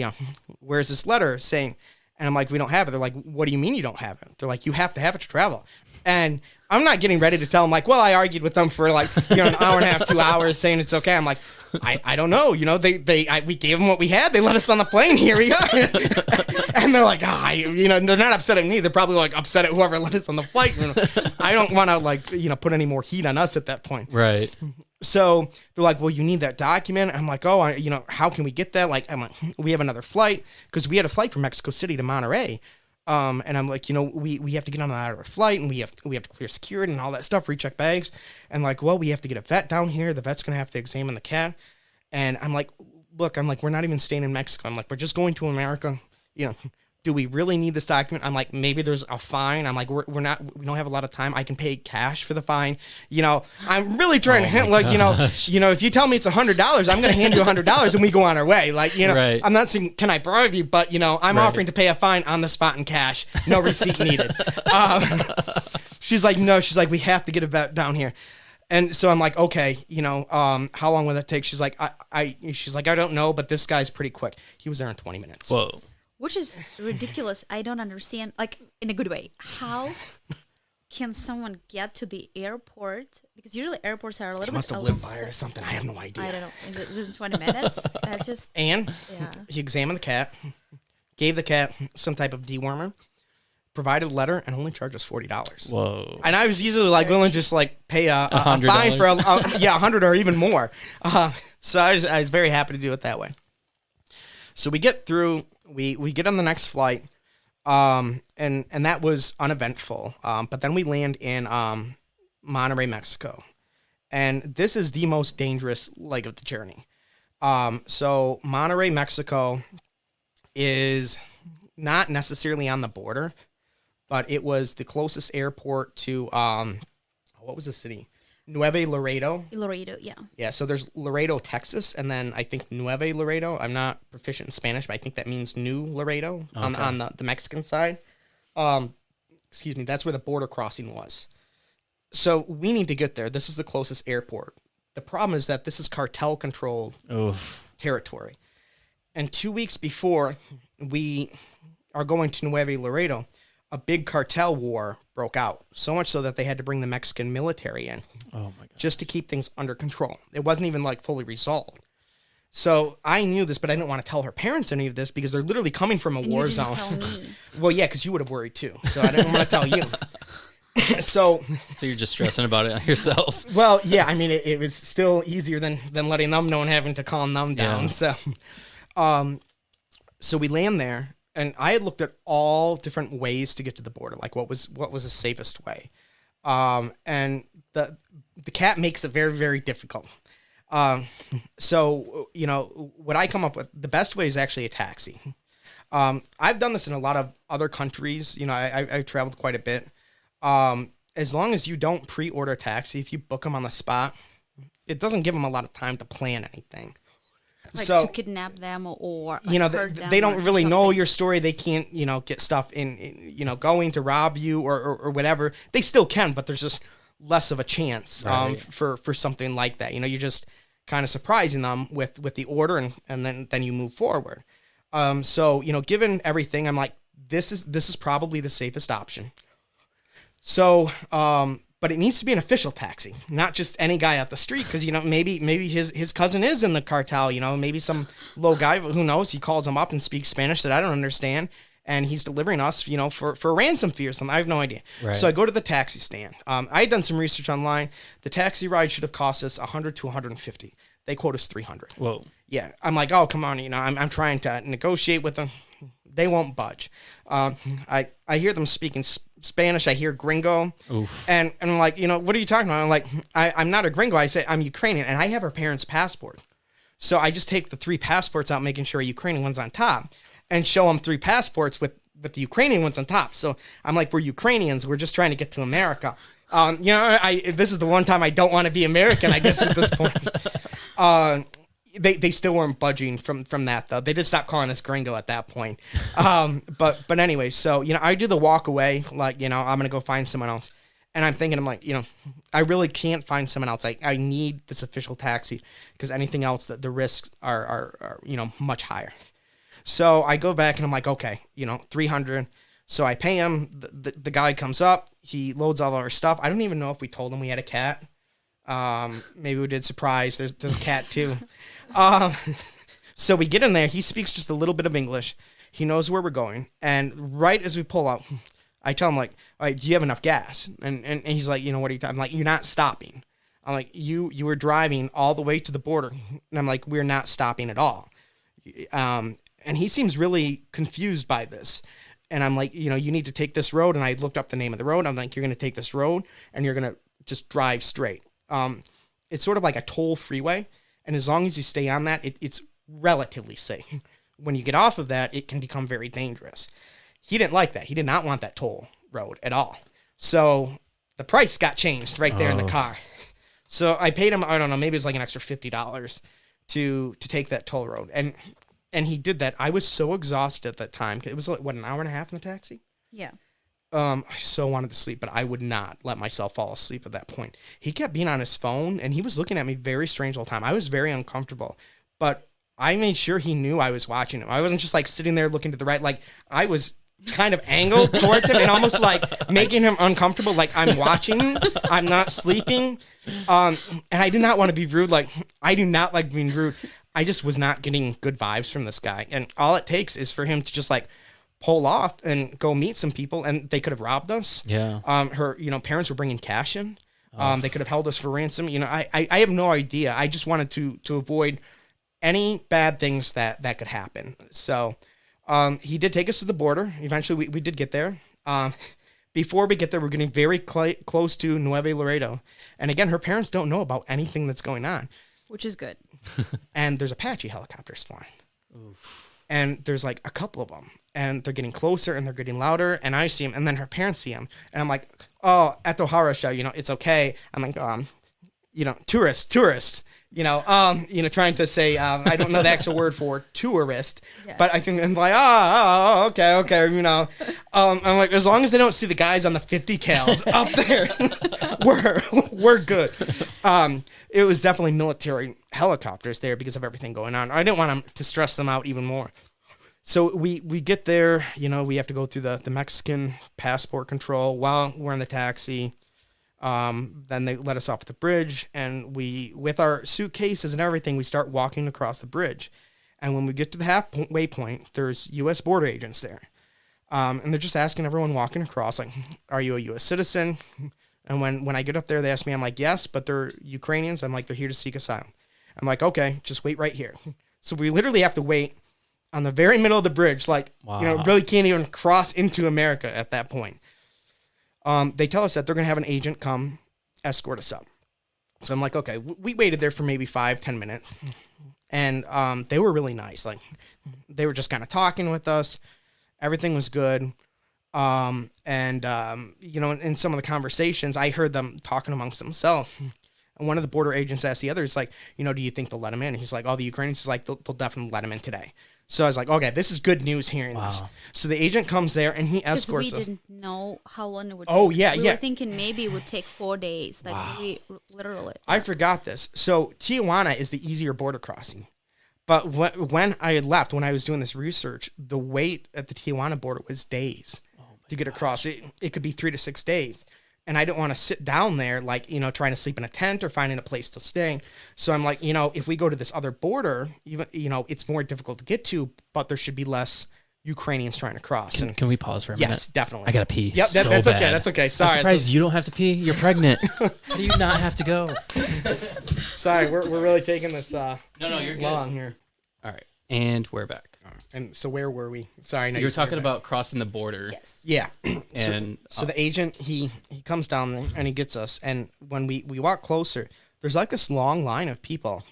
where's this letter saying? And I'm like, we don't have it. They're like, what do you mean you don't have it? They're like, you have to have it to travel. And I'm not getting ready to tell them like, well, I argued with them for like, an hour and a half, 2 hours saying it's okay. I'm like, I don't know. We gave them what we had. They let us on the plane. Here we are. And they're like, they're not upset at me. They're probably like upset at whoever let us on the flight. I don't want to like, put any more heat on us at that point. Right. So they're like, well, you need that document. I'm like, oh, how can we get that? Like, I'm like, we have another flight because we had a flight from Mexico City to Monterey. And I'm like, we have to get on our flight and we have to clear security and all that stuff, recheck bags. And like, well, we have to get a vet down here. The vet's going to have to examine the cat. And I'm like, look, we're not even staying in Mexico. I'm like, we're just going to America. Do we really need this document? I'm like, maybe there's a fine. I'm like, we don't have a lot of time. I can pay cash for the fine. I'm really trying to hint like, if you tell me it's $100, I'm going to hand you $100 and we go on our way. Like, Right. I'm not saying, can I bribe you? But, I'm offering to pay a fine on the spot in cash. No receipt needed. She's like, no, we have to get a vet down here. And so I'm like, okay, how long will that take? She's like, I don't know, but this guy's pretty quick. He was there in 20 minutes. Whoa. Which is ridiculous. I don't understand, like, in a good way. How can someone get to the airport? Because usually airports are a little bit... Must have lived by her or something. I have no idea. I don't know. Within 20 minutes? That's just... And Yeah. he examined the cat, gave the cat some type of dewormer, provided a letter, and only charged us $40. Whoa. And I was usually like willing to just like pay a $100. fine for $100 or even more. So I was very happy to do it that way. So we get through, we get on the next flight, and that was uneventful. But then we land in Monterey, Mexico, and this is the most dangerous leg of the journey. So Monterey, Mexico is not necessarily on the border, but it was the closest airport to, what was the city? Nuevo Laredo. Laredo, yeah. Yeah, so there's Laredo, Texas, and then I think Nuevo Laredo. I'm not proficient in Spanish, but I think that means New Laredo on the Mexican side. Excuse me, that's where the border crossing was. So we need to get there. This is the closest airport. The problem is that this is cartel-controlled territory. And 2 weeks before we are going to Nuevo Laredo, a big cartel war broke out, so much so that they had to bring the Mexican military in just to keep things under control. It wasn't even like fully resolved. So I knew this, but I didn't want to tell her parents any of this because they're literally coming from a war zone. Tell me. Well, yeah, because you would have worried too. So I didn't want to tell you. So you're just stressing about it yourself. Well, yeah, I mean, it was still easier than letting them know and having to calm them down. Yeah. So we land there. And I had looked at all different ways to get to the border, like what was the safest way. And the cat makes it very, very difficult. So, you know, what I come up with, the best way is actually a taxi. I've done this in a lot of other countries. You know, I've traveled quite a bit. As long as you don't pre-order a taxi, if you book them on the spot, it doesn't give them a lot of time to plan anything. Like so, to kidnap them or you know, hurt them they don't or really know something. your story. They can't, you know, get stuff in you know, going to rob you or whatever. They still can, but there's just less of a chance for something like that. You know, you're just kind of surprising them with the order and then you move forward. So, you know, given everything, I'm like, this is probably the safest option. So, but it needs to be an official taxi, not just any guy out the street. Because, you know, maybe his cousin is in the cartel, you know, maybe some low guy, who knows, he calls him up and speaks Spanish that I don't understand. And he's delivering us, you know, for a ransom fee or something. I have no idea. Right. So I go to the taxi stand. I had done some research online. The taxi ride should have cost us $100 to $150. They quote us $300. Whoa. Yeah. I'm like, oh, come on. You know, I'm trying to negotiate with them. They won't budge. I hear them speaking Spanish. I hear gringo. Oof. And I'm like, you know, what are you talking about? I'm like, I'm not a gringo. I say I'm Ukrainian, and I have her parents' passport. So I just take the 3 passports out, making sure a Ukrainian one's on top, and show them 3 passports with the Ukrainian ones on top. So I'm like, we're Ukrainians. We're just trying to get to America. You know, this is the one time I don't want to be American, I guess, at this point. They still weren't budging from that, though. They did stop calling us gringo at that point. But anyway, so, you know, I do the walk away, like, you know, I'm going to go find someone else. And I'm thinking, I'm like, you know, I really can't find someone else. I need this official taxi because anything else, the risks are, you know, much higher. So I go back and I'm like, okay, you know, $300. So I pay him. The guy comes up. He loads all our stuff. I don't even know if we told him we had a cat. Maybe we did surprise. There's a cat too. So we get in there. He speaks just a little bit of English. He knows where we're going. And right as we pull up, I tell him, like, all right, do you have enough gas? And he's like, you know, what are you talking? I'm like, you're not stopping. I'm like, you were driving all the way to the border. And I'm like, we're not stopping at all. And he seems really confused by this. And I'm like, you know, you need to take this road. And I looked up the name of the road. I'm like, you're going to take this road and you're going to just drive straight. It's sort of like a toll freeway. And as long as you stay on that, it's relatively safe. When you get off of that, it can become very dangerous. He didn't like that. He did not want that toll road at all. So the price got changed right there in the car. So I paid him, I don't know, maybe it was like an extra $50 to take that toll road. And he did that. I was so exhausted at that time. It was like, what, an hour and a half in the taxi? Yeah. I so wanted to sleep, but I would not let myself fall asleep at that point. He kept being on his phone, and he was looking at me very strange all the time. I was very uncomfortable, but I made sure he knew I was watching him. I wasn't just like sitting there looking to the right. Like, I was kind of angled towards him and almost like making him uncomfortable. Like, I'm watching, I'm not sleeping. And I did not want to be rude. Like, I do not like being rude. I just was not getting good vibes from this guy. And all it takes is for him to just like pull off and go meet some people, and they could have robbed us. Yeah. Her, you know, parents were bringing cash in. They could have held us for ransom. You know, I have no idea. I just wanted to avoid any bad things that could happen. So he did take us to the border. Eventually, we did get there. Before we get there, we're getting very close to Nuevo Laredo. And again, her parents don't know about anything that's going on. Which is good. And there's Apache helicopters flying. Oof. and there's like a couple of them, and they're getting closer and they're getting louder, and I see them, and then her parents see them, and I'm like, oh, at the Harasha, it's okay. I'm like, tourist, trying to say, I don't know the actual word for tourist, but I think I'm like, okay, I'm like, as long as they don't see the guys on the 50 cals up there, we're good. It was definitely military helicopters there because of everything going on. I didn't want them to stress them out even more. So we get there, we have to go through the Mexican passport control while we're in the taxi. Then they let us off the bridge, and with our suitcases and everything, we start walking across the bridge. And when we get to the halfway point, there's U.S. border agents there. And they're just asking everyone walking across, like, are you a U.S. citizen? And when I get up there, they ask me, I'm like, yes, but they're Ukrainians. I'm like, they're here to seek asylum. I'm like, okay, just wait right here. So we literally have to wait on the very middle of the bridge, like, Wow. Really can't even cross into America at that point. They tell us that they're going to have an agent come escort us up. So I'm like, okay, we waited there for maybe 5-10 minutes, and they were really nice. Like, they were just kind of talking with us. Everything was good. In some of the conversations, I heard them talking amongst themselves. And one of the border agents asked the others, like, do you think they'll let him in? And he's like, the Ukrainians, is like, they'll definitely let him in today. So I was like, okay, this is good news hearing this. So the agent comes there and he escorts us. We didn't know how long it would take. Oh, yeah, we were thinking maybe it would take 4 days. Like, literally. I forgot this. So Tijuana is the easier border crossing. But when I had left, when I was doing this research, the wait at the Tijuana border was days to get across. It could be 3 to 6 days. And I didn't want to sit down there, like, trying to sleep in a tent or finding a place to stay. So I'm like, if we go to this other border, even, it's more difficult to get to, but there should be less Ukrainians trying to cross. Can we pause for a minute? Yes, definitely. I gotta pee. Yep, so that's bad. okay. That's okay. Sorry. I'm surprised you don't have to pee. You're pregnant. How do you not have to go? Sorry, we're really taking this No, you're long here. All right, and we're back. And so where were we? Sorry, You were talking about crossing the border. Yes. Yeah. And so the agent, he comes down there and he gets us. And when we walk closer, there's like this long line of people,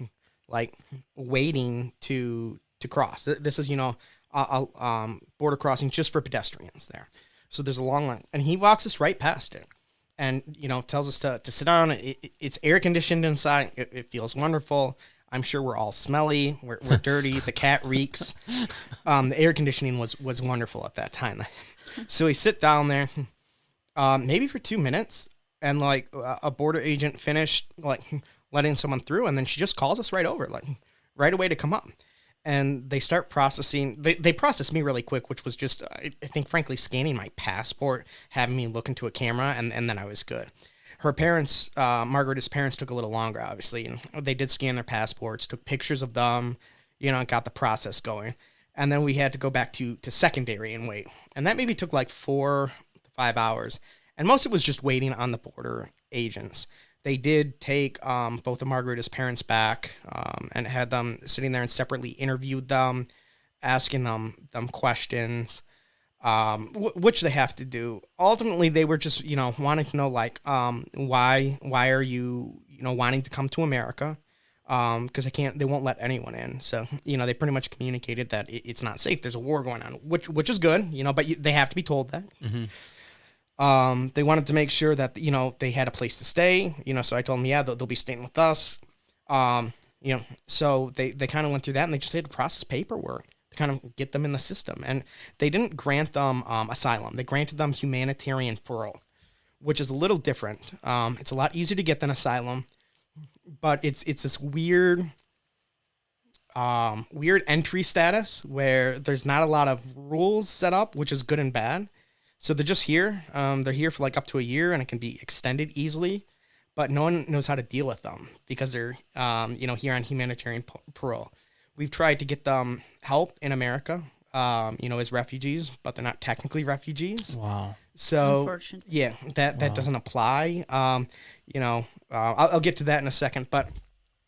like, waiting to cross. This is, a border crossing just for pedestrians there. So there's a long line. And he walks us right past it and, tells us to sit down. It's air conditioned inside. It feels wonderful. I'm sure we're all smelly. We're dirty. The cat reeks. The air conditioning was wonderful at that time. So we sit down there, maybe for 2 minutes, and like a border agent finished like letting someone through, and then she just calls us right over, like right away to come up. And they start processing. They processed me really quick, which was just, I think, frankly, scanning my passport, having me look into a camera, and then I was good. Her parents, Margarita's parents, took a little longer, obviously, and they did scan their passports, took pictures of them, got the process going. And then we had to go back to secondary and wait. And that maybe took like 4 to 5 hours. And most of it was just waiting on the border agents. They did take both of Margarita's parents back and had them sitting there and separately interviewed them, asking them questions. Which they have to do. Ultimately, they were just, wanting to know, like, why are you, wanting to come to America? Because they won't let anyone in. So, they pretty much communicated that it's not safe. There's a war going on, which is good, but they have to be told that. Mm-hmm. They wanted to make sure that, they had a place to stay, so I told them, yeah, they'll be staying with us. So they kind of went through that, and they just had to process paperwork to kind of get them in the system. And they didn't grant them asylum. They granted them humanitarian parole, which is a little different. It's a lot easier to get than asylum, but it's this weird entry status where there's not a lot of rules set up, which is good and bad. So they're just here. They're here for like up to a year, and it can be extended easily, but no one knows how to deal with them because they're, here on humanitarian parole. We've tried to get them help in America, as refugees, but they're not technically refugees. Wow. So, yeah, that doesn't apply. I'll get to that in a second. But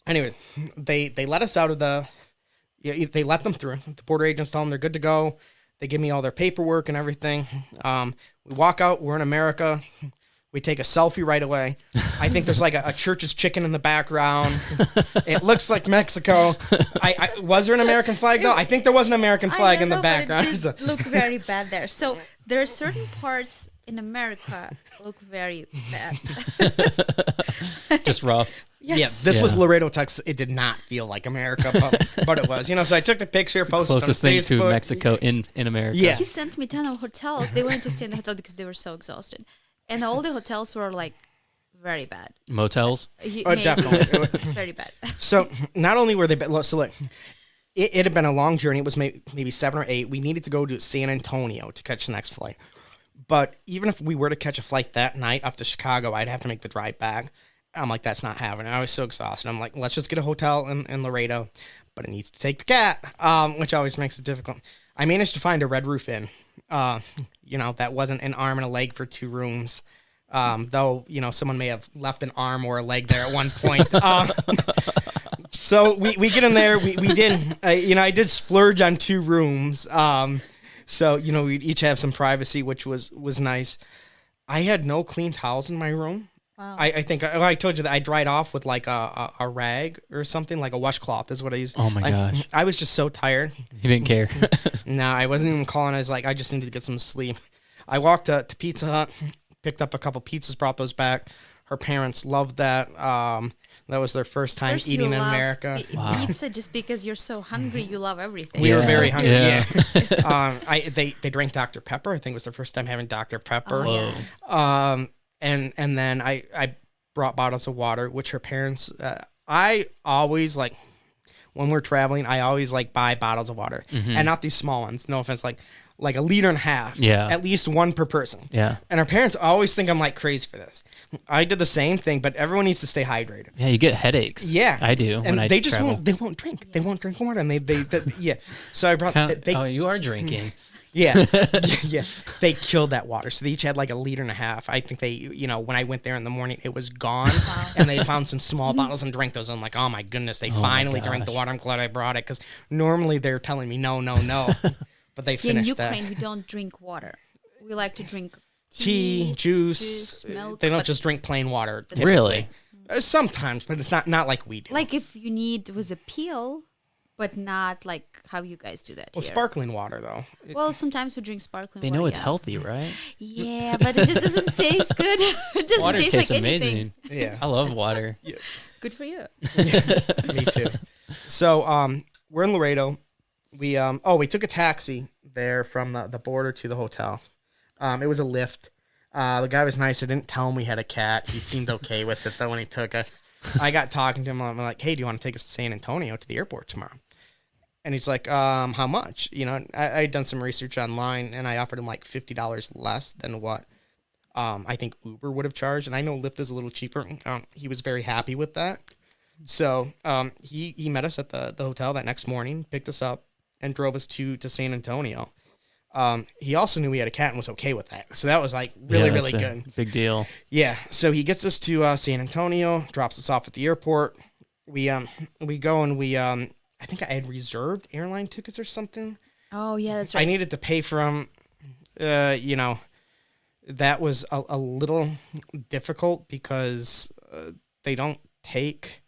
anyway, they let us out of they let them through. The border agents tell them they're good to go. They give me all their paperwork and everything. We walk out. We're in America. We take a selfie right away. I think there's like a church's chicken in the background. It looks like Mexico. Was there an American flag though? I think there was an American flag in the background. It did look very bad there. So there are certain parts in America look very bad. Just rough. Yes. Yeah, this was Laredo, Texas. It did not feel like America, but it was. So I took the picture, posted Closest on thing Facebook. to Mexico in America. Yeah. He sent me 10 of hotels. They wanted to stay in the hotel because they were so exhausted. And all the hotels were like very bad. Motels? Definitely. Very bad. So not only were they bad, so look, it had been a long journey. It was maybe 7 or 8. We needed to go to San Antonio to catch the next flight. But even if we were to catch a flight that night up to Chicago, I'd have to make the drive back. I'm like, that's not happening. I was so exhausted. I'm like, let's just get a hotel in Laredo. But it needs to take the cat, which always makes it difficult. I managed to find a Red Roof Inn. That wasn't an arm and a leg for 2 rooms. Though, someone may have left an arm or a leg there at one point. So we get in there. We did, I did splurge on 2 rooms. So, we'd each have some privacy, which was nice. I had no clean towels in my room. Wow. I think I told you that I dried off with like a rag or something, like a washcloth is what I used. Oh my gosh. I was just so tired. You didn't care. No, I wasn't even calling. I was like, I just needed to get some sleep. I walked to Pizza Hut, picked up a couple pizzas, brought those back. Her parents loved that. That was their first time eating in America. Pizza, just because you're so hungry, you love everything. We were very hungry. Yeah. They drank Dr. Pepper. I think it was their first time having Dr. Pepper. Oh, yeah. And then I brought bottles of water, which her parents, I always like, when we're traveling, I always like buy bottles of water and not these small ones. No offense, like 1.5 liters. Yeah. At least one per person. Yeah. And our parents always think I'm like crazy for this. I did the same thing, but everyone needs to stay hydrated. Yeah, you get headaches. Yeah. I do. And when they I just travel. won't, they won't drink. They won't drink water. And they yeah. So I brought, Oh, you are drinking. yeah. Yeah. They killed that water. So they each had like 1.5 liters. I think they, when I went there in the morning, it was gone. And they found some small bottles and drank those. I'm like, oh my goodness, they finally drank the water. I'm glad I brought it. Because normally they're telling me no. But they finished In that. Ukraine, we don't drink water. We like to drink Tea, juice. milk. They don't just drink plain water. Typically. Really? Sometimes, but it's not like we do. Like if you need with a peel, but not like how you guys do that Well, here. sparkling water though. Well, sometimes we drink sparkling They water. know it's yeah. healthy, right? Yeah, but it just doesn't taste good. It doesn't Water taste tastes like amazing. anything. Yeah. I love water. Good for you. Me too. So we're in Laredo. We took a taxi there from the border to the hotel. It was a Lyft. The guy was nice. I didn't tell him we had a cat. He seemed okay with it though when he took us. I got talking to him. I'm like, hey, do you want to take us to San Antonio to the airport tomorrow? And he's like, how much? I had done some research online and I offered him like $50 less than what I think Uber would have charged. And I know Lyft is a little cheaper. He was very happy with that. So he met us at the hotel that next morning, picked us up, and drove us to San Antonio. He also knew we had a cat and was okay with that. So that was like really that's a good. Big deal. Yeah. So he gets us to San Antonio, drops us off at the airport. We go and I think I had reserved airline tickets or something. Oh yeah, that's right. I needed to pay for them. That was a little difficult because they don't take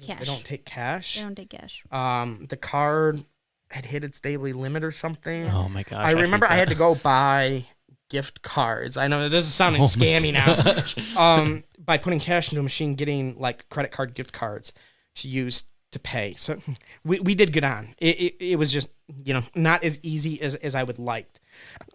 cash. They don't take cash. They don't take cash. The card had hit its daily limit or something. Oh my gosh. I remember hate I had that. to go buy gift cards. I know this is sounding scammy now. By putting cash into a machine, getting like credit card gift cards to use to pay. So we did get on. It was just, not as easy as I would liked.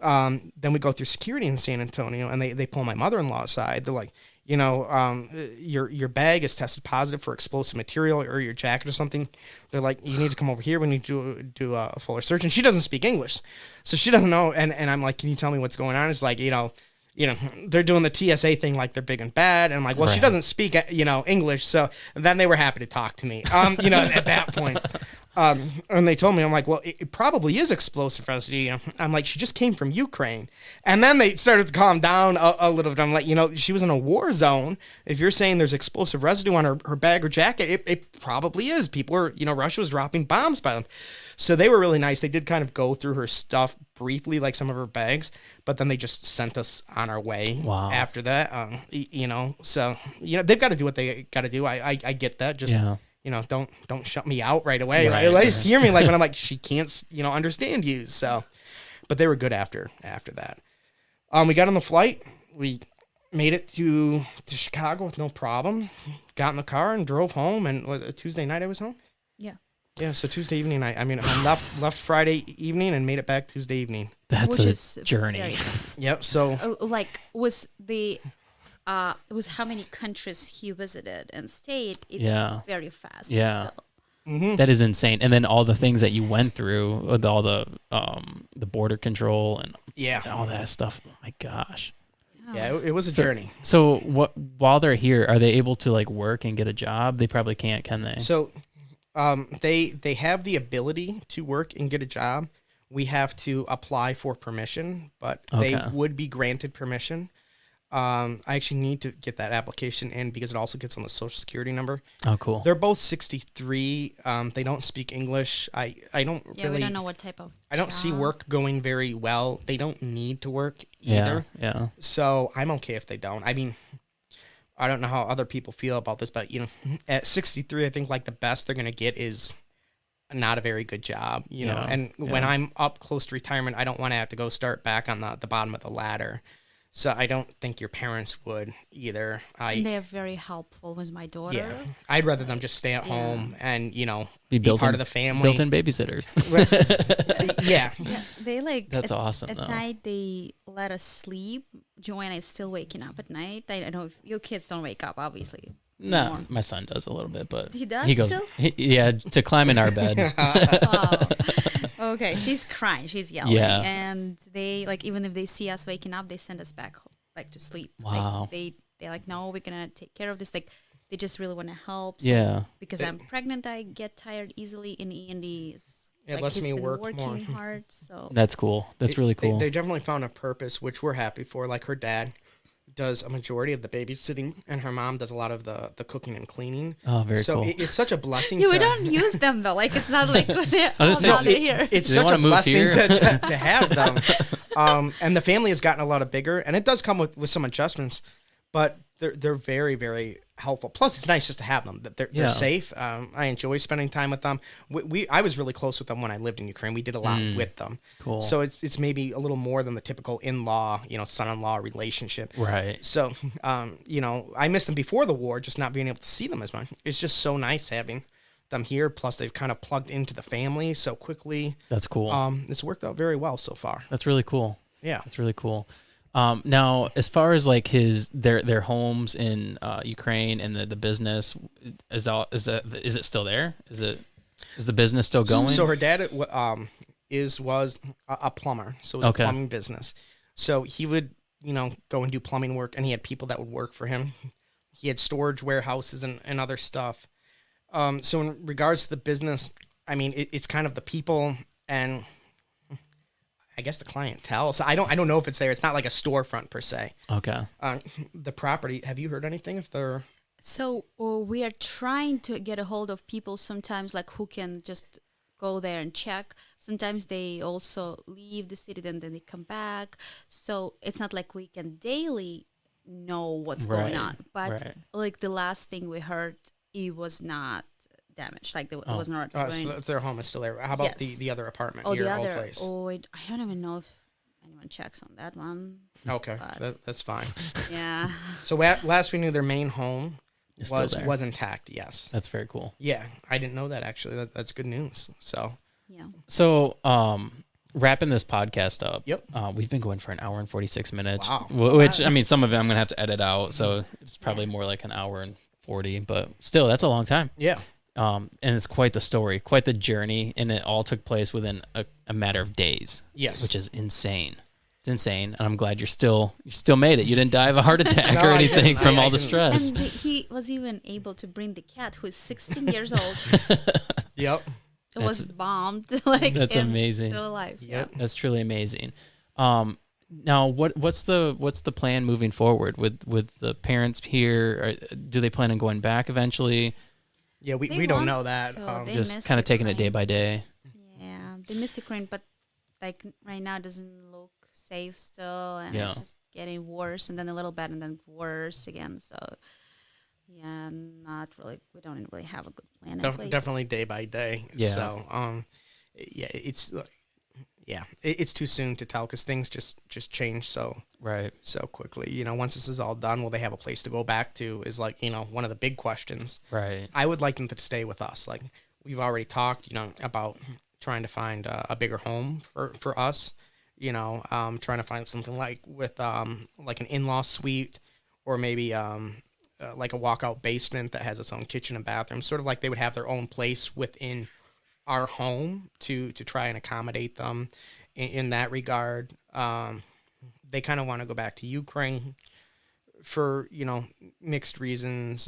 Then we go through security in San Antonio and they pull my mother-in-law aside. They're like, your bag is tested positive for explosive material or your jacket or something. They're like, you need to come over here. We need to do a fuller search. And she doesn't speak English. So she doesn't know. And I'm like, can you tell me what's going on? It's like, they're doing the TSA thing like they're big and bad. And I'm like, well, she doesn't speak, English. So then they were happy to talk to me, at that point. And they told me, I'm like, well, it probably is explosive residue. I'm like, she just came from Ukraine. And then they started to calm down a little bit. I'm like, she was in a war zone. If you're saying there's explosive residue on her bag or jacket, it probably is. People were, Russia was dropping bombs by them. So they were really nice. They did kind of go through her stuff briefly, like some of her bags, but then they just sent us on our way after that. So, they've got to do what they got to do. I get that. Just, don't shut me out right away. Right, at least hear me like when I'm like, she can't, understand you. So, but they were good after that. We got on the flight. We made it to Chicago with no problem. Got in the car and drove home. And was it Tuesday night I was home? Yeah. Yeah, so Tuesday evening, I left Friday evening and made it back Tuesday evening. That's a journey. Yep. So, was how many countries he visited and stayed? It's very fast. Yeah. mm-hmm. That is insane. And then all the things that you went through with all the border control and all that stuff. Oh my gosh. Yeah, it was a journey. So while they're here, are they able to like work and get a job? They probably can't, can they? So. They have the ability to work and get a job. We have to apply for permission, but they would be granted permission. I actually need to get that application in because it also gets on the Social Security number. Oh, cool. They're both 63. They don't speak English. I don't really. Yeah, we don't know what type of. I don't see work going very well. They don't need to work either. Yeah. So I'm okay if they don't. I mean, I don't know how other people feel about this, but at 63, I think like the best they're gonna get is not a very good job, And when I'm up close to retirement, I don't want to have to go start back on the bottom of the ladder. So I don't think your parents would either. They're very helpful with my daughter. Yeah, I'd rather them just stay at home and be part of the family. Built-in babysitters. Yeah, they like. That's awesome. At night they let us sleep. Joanna is still waking up at night. I don't know if your kids don't wake up, obviously. No, anymore. My son does a little bit, but he does. He goes, still? to climb in our bed. Oh, okay. She's crying. She's yelling. Yeah. And they even if they see us waking up, they send us back to sleep. Wow. They're like, no, we're gonna take care of this. Like they just really want to help. So Yeah. Because I'm pregnant, I get tired easily, and Andy is it lets me work working more. hard. So That's cool. That's really cool. They definitely found a purpose, which we're happy for. Like her dad does a majority of the babysitting, and her mom does a lot of the cooking and cleaning. Oh, very so cool. So it's such a blessing. We don't use them though. Like it's not like they're here. It's Do they such a wanna move blessing here? to have them. And the family has gotten a lot bigger, and it does come with some adjustments, but they're very, very helpful. Plus, it's nice just to have them. They're safe. I enjoy spending time with them. I was really close with them when I lived in Ukraine. We did a lot with them. Cool. So it's maybe a little more than the typical in-law, son-in-law relationship. Right. So, I missed them before the war, just not being able to see them as much. It's just so nice having them here. Plus, they've kind of plugged into the family so quickly. That's cool. It's worked out very well so far. That's really cool. Yeah. That's really cool. Now, as far as like their homes in Ukraine and the business, is it still there? Is the business still going? So her dad was a plumber, so it was a plumbing business. So he would go and do plumbing work, and he had people that would work for him. He had storage warehouses and other stuff. So in regards to the business, I mean it's kind of the people and I guess the clientele. So I don't know if it's there. It's not like a storefront per se. Okay. The property. Have you heard anything if they're? So we are trying to get a hold of people sometimes, like who can just go there and check. Sometimes they also leave the city, then they come back. So it's not like we can daily know what's going on. But like the last thing we heard, it was not damaged. Like it was not. So their home is still there. How about the other apartment? Oh, your the old other. place? Oh, I don't even know if anyone checks on that one. Okay, that's fine. Yeah. So last we knew, their main home was intact. Yes. That's very cool. Yeah, I didn't know that actually. That's good news. So. Yeah. So, wrapping this podcast up. Yep. We've been going for an hour and 46 minutes. Wow. Which I mean, some of it I'm gonna have to edit out, so it's probably more like an hour and 40. But still, that's a long time. Yeah. And it's quite the story, quite the journey, and it all took place within a matter of days. Yes. Which is insane. It's insane, and I'm glad you still made it. You didn't die of a heart attack No, or I anything didn't. from I all the didn't. stress. And he was even able to bring the cat, who is 16 years old. Yep. was bombed. Like That's and amazing. Still alive. Yep. Yeah. That's truly amazing. Now, what's the plan moving forward with the parents here? Do they plan on going back eventually? Yeah, They we don't want know that. to. They Just miss kind of taking it Ukraine. day by day. Yeah, they miss Ukraine, but like right now it doesn't look safe still, and Yeah. it's just getting worse, and then a little bit, and then worse again. So, yeah, not really. We don't really have a good plan in place. Definitely day by day. Yeah. So, yeah, it's too soon to tell because things just change so quickly. You know, once this is all done, will they have a place to go back to? Is like, you know, one of the big questions. Right. I would like them to stay with us. Like we've already talked, you know, about trying to find a bigger home for us. You know, trying to find something like with like an in-law suite or maybe like a walkout basement that has its own kitchen and bathroom. Sort of like they would have their own place within our home to try and accommodate them in that regard. They kind of want to go back to Ukraine for, you know, mixed reasons.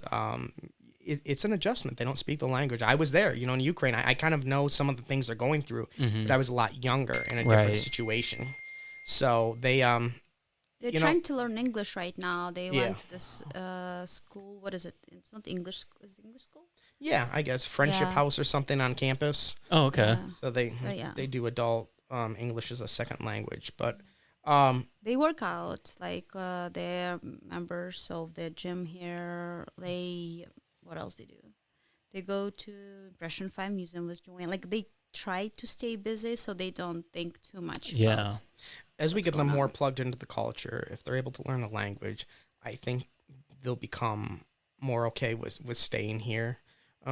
It's an adjustment. They don't speak the language. I was there, you know, in Ukraine. I kind of know some of the things they're going through, but I was a lot younger in a different Right. situation. So they're They're trying to learn English right now. They Yeah. went to this school. What is it? It's not English. Is it English school? yeah, I guess Friendship Yeah. House or something on campus. Oh, okay. Yeah. So they yeah. they do adult English as a second language, but They work out. Like they're members of the gym here. What else they do? They go to Impression 5 Museum with Joanne. Like they try to stay busy so they don't think too much Yeah. about as we what's get them going more on. plugged into the culture, if they're able to learn the language, I think they'll become more okay with staying here.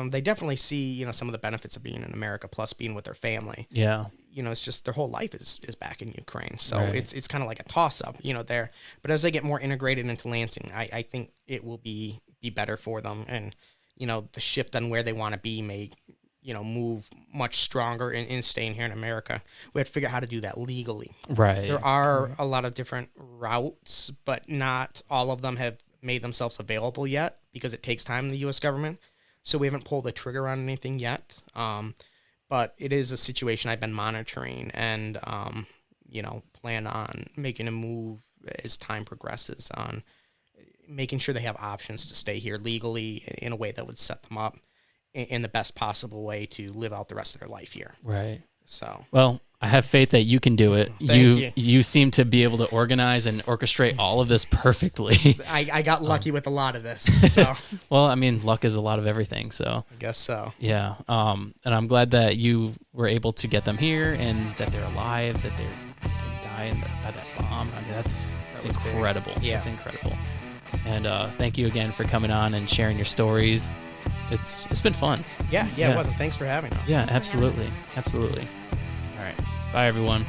They definitely see, you know, some of the benefits of being in America, plus being with their family. Yeah. You know, it's just their whole life is back in Ukraine. So Right. it's kind of like a toss-up, you know, there. But as they get more integrated into Lansing, I think it will be better for them. And, you know, the shift on where they want to be may, you know, move much stronger in staying here in America. We have to figure out how to do that legally. Right. There are a lot of different routes, but not all of them have made themselves available yet because it takes time in the U.S. government. So we haven't pulled the trigger on anything yet. But it is a situation I've been monitoring and, you know, plan on making a move as time progresses on making sure they have options to stay here legally in a way that would set them up in the best possible way to live out the rest of their life here. Right. So, Well, I have faith that you can do it. Thank you. You seem to be able to organize and orchestrate all of this perfectly. I got lucky with a lot of this. So I Well, I mean, luck is a lot of everything. So guess so. yeah. And I'm glad that you were able to get them here and that they're alive, that they didn't die by that bomb. I mean, that's was big. incredible. Yeah. That's incredible. And thank you again for coming on and sharing your stories. It's been fun. Yeah, Yeah. it wasn't. Thanks for having us. Yeah, Thanks for having absolutely. Absolutely. All right. Bye, everyone.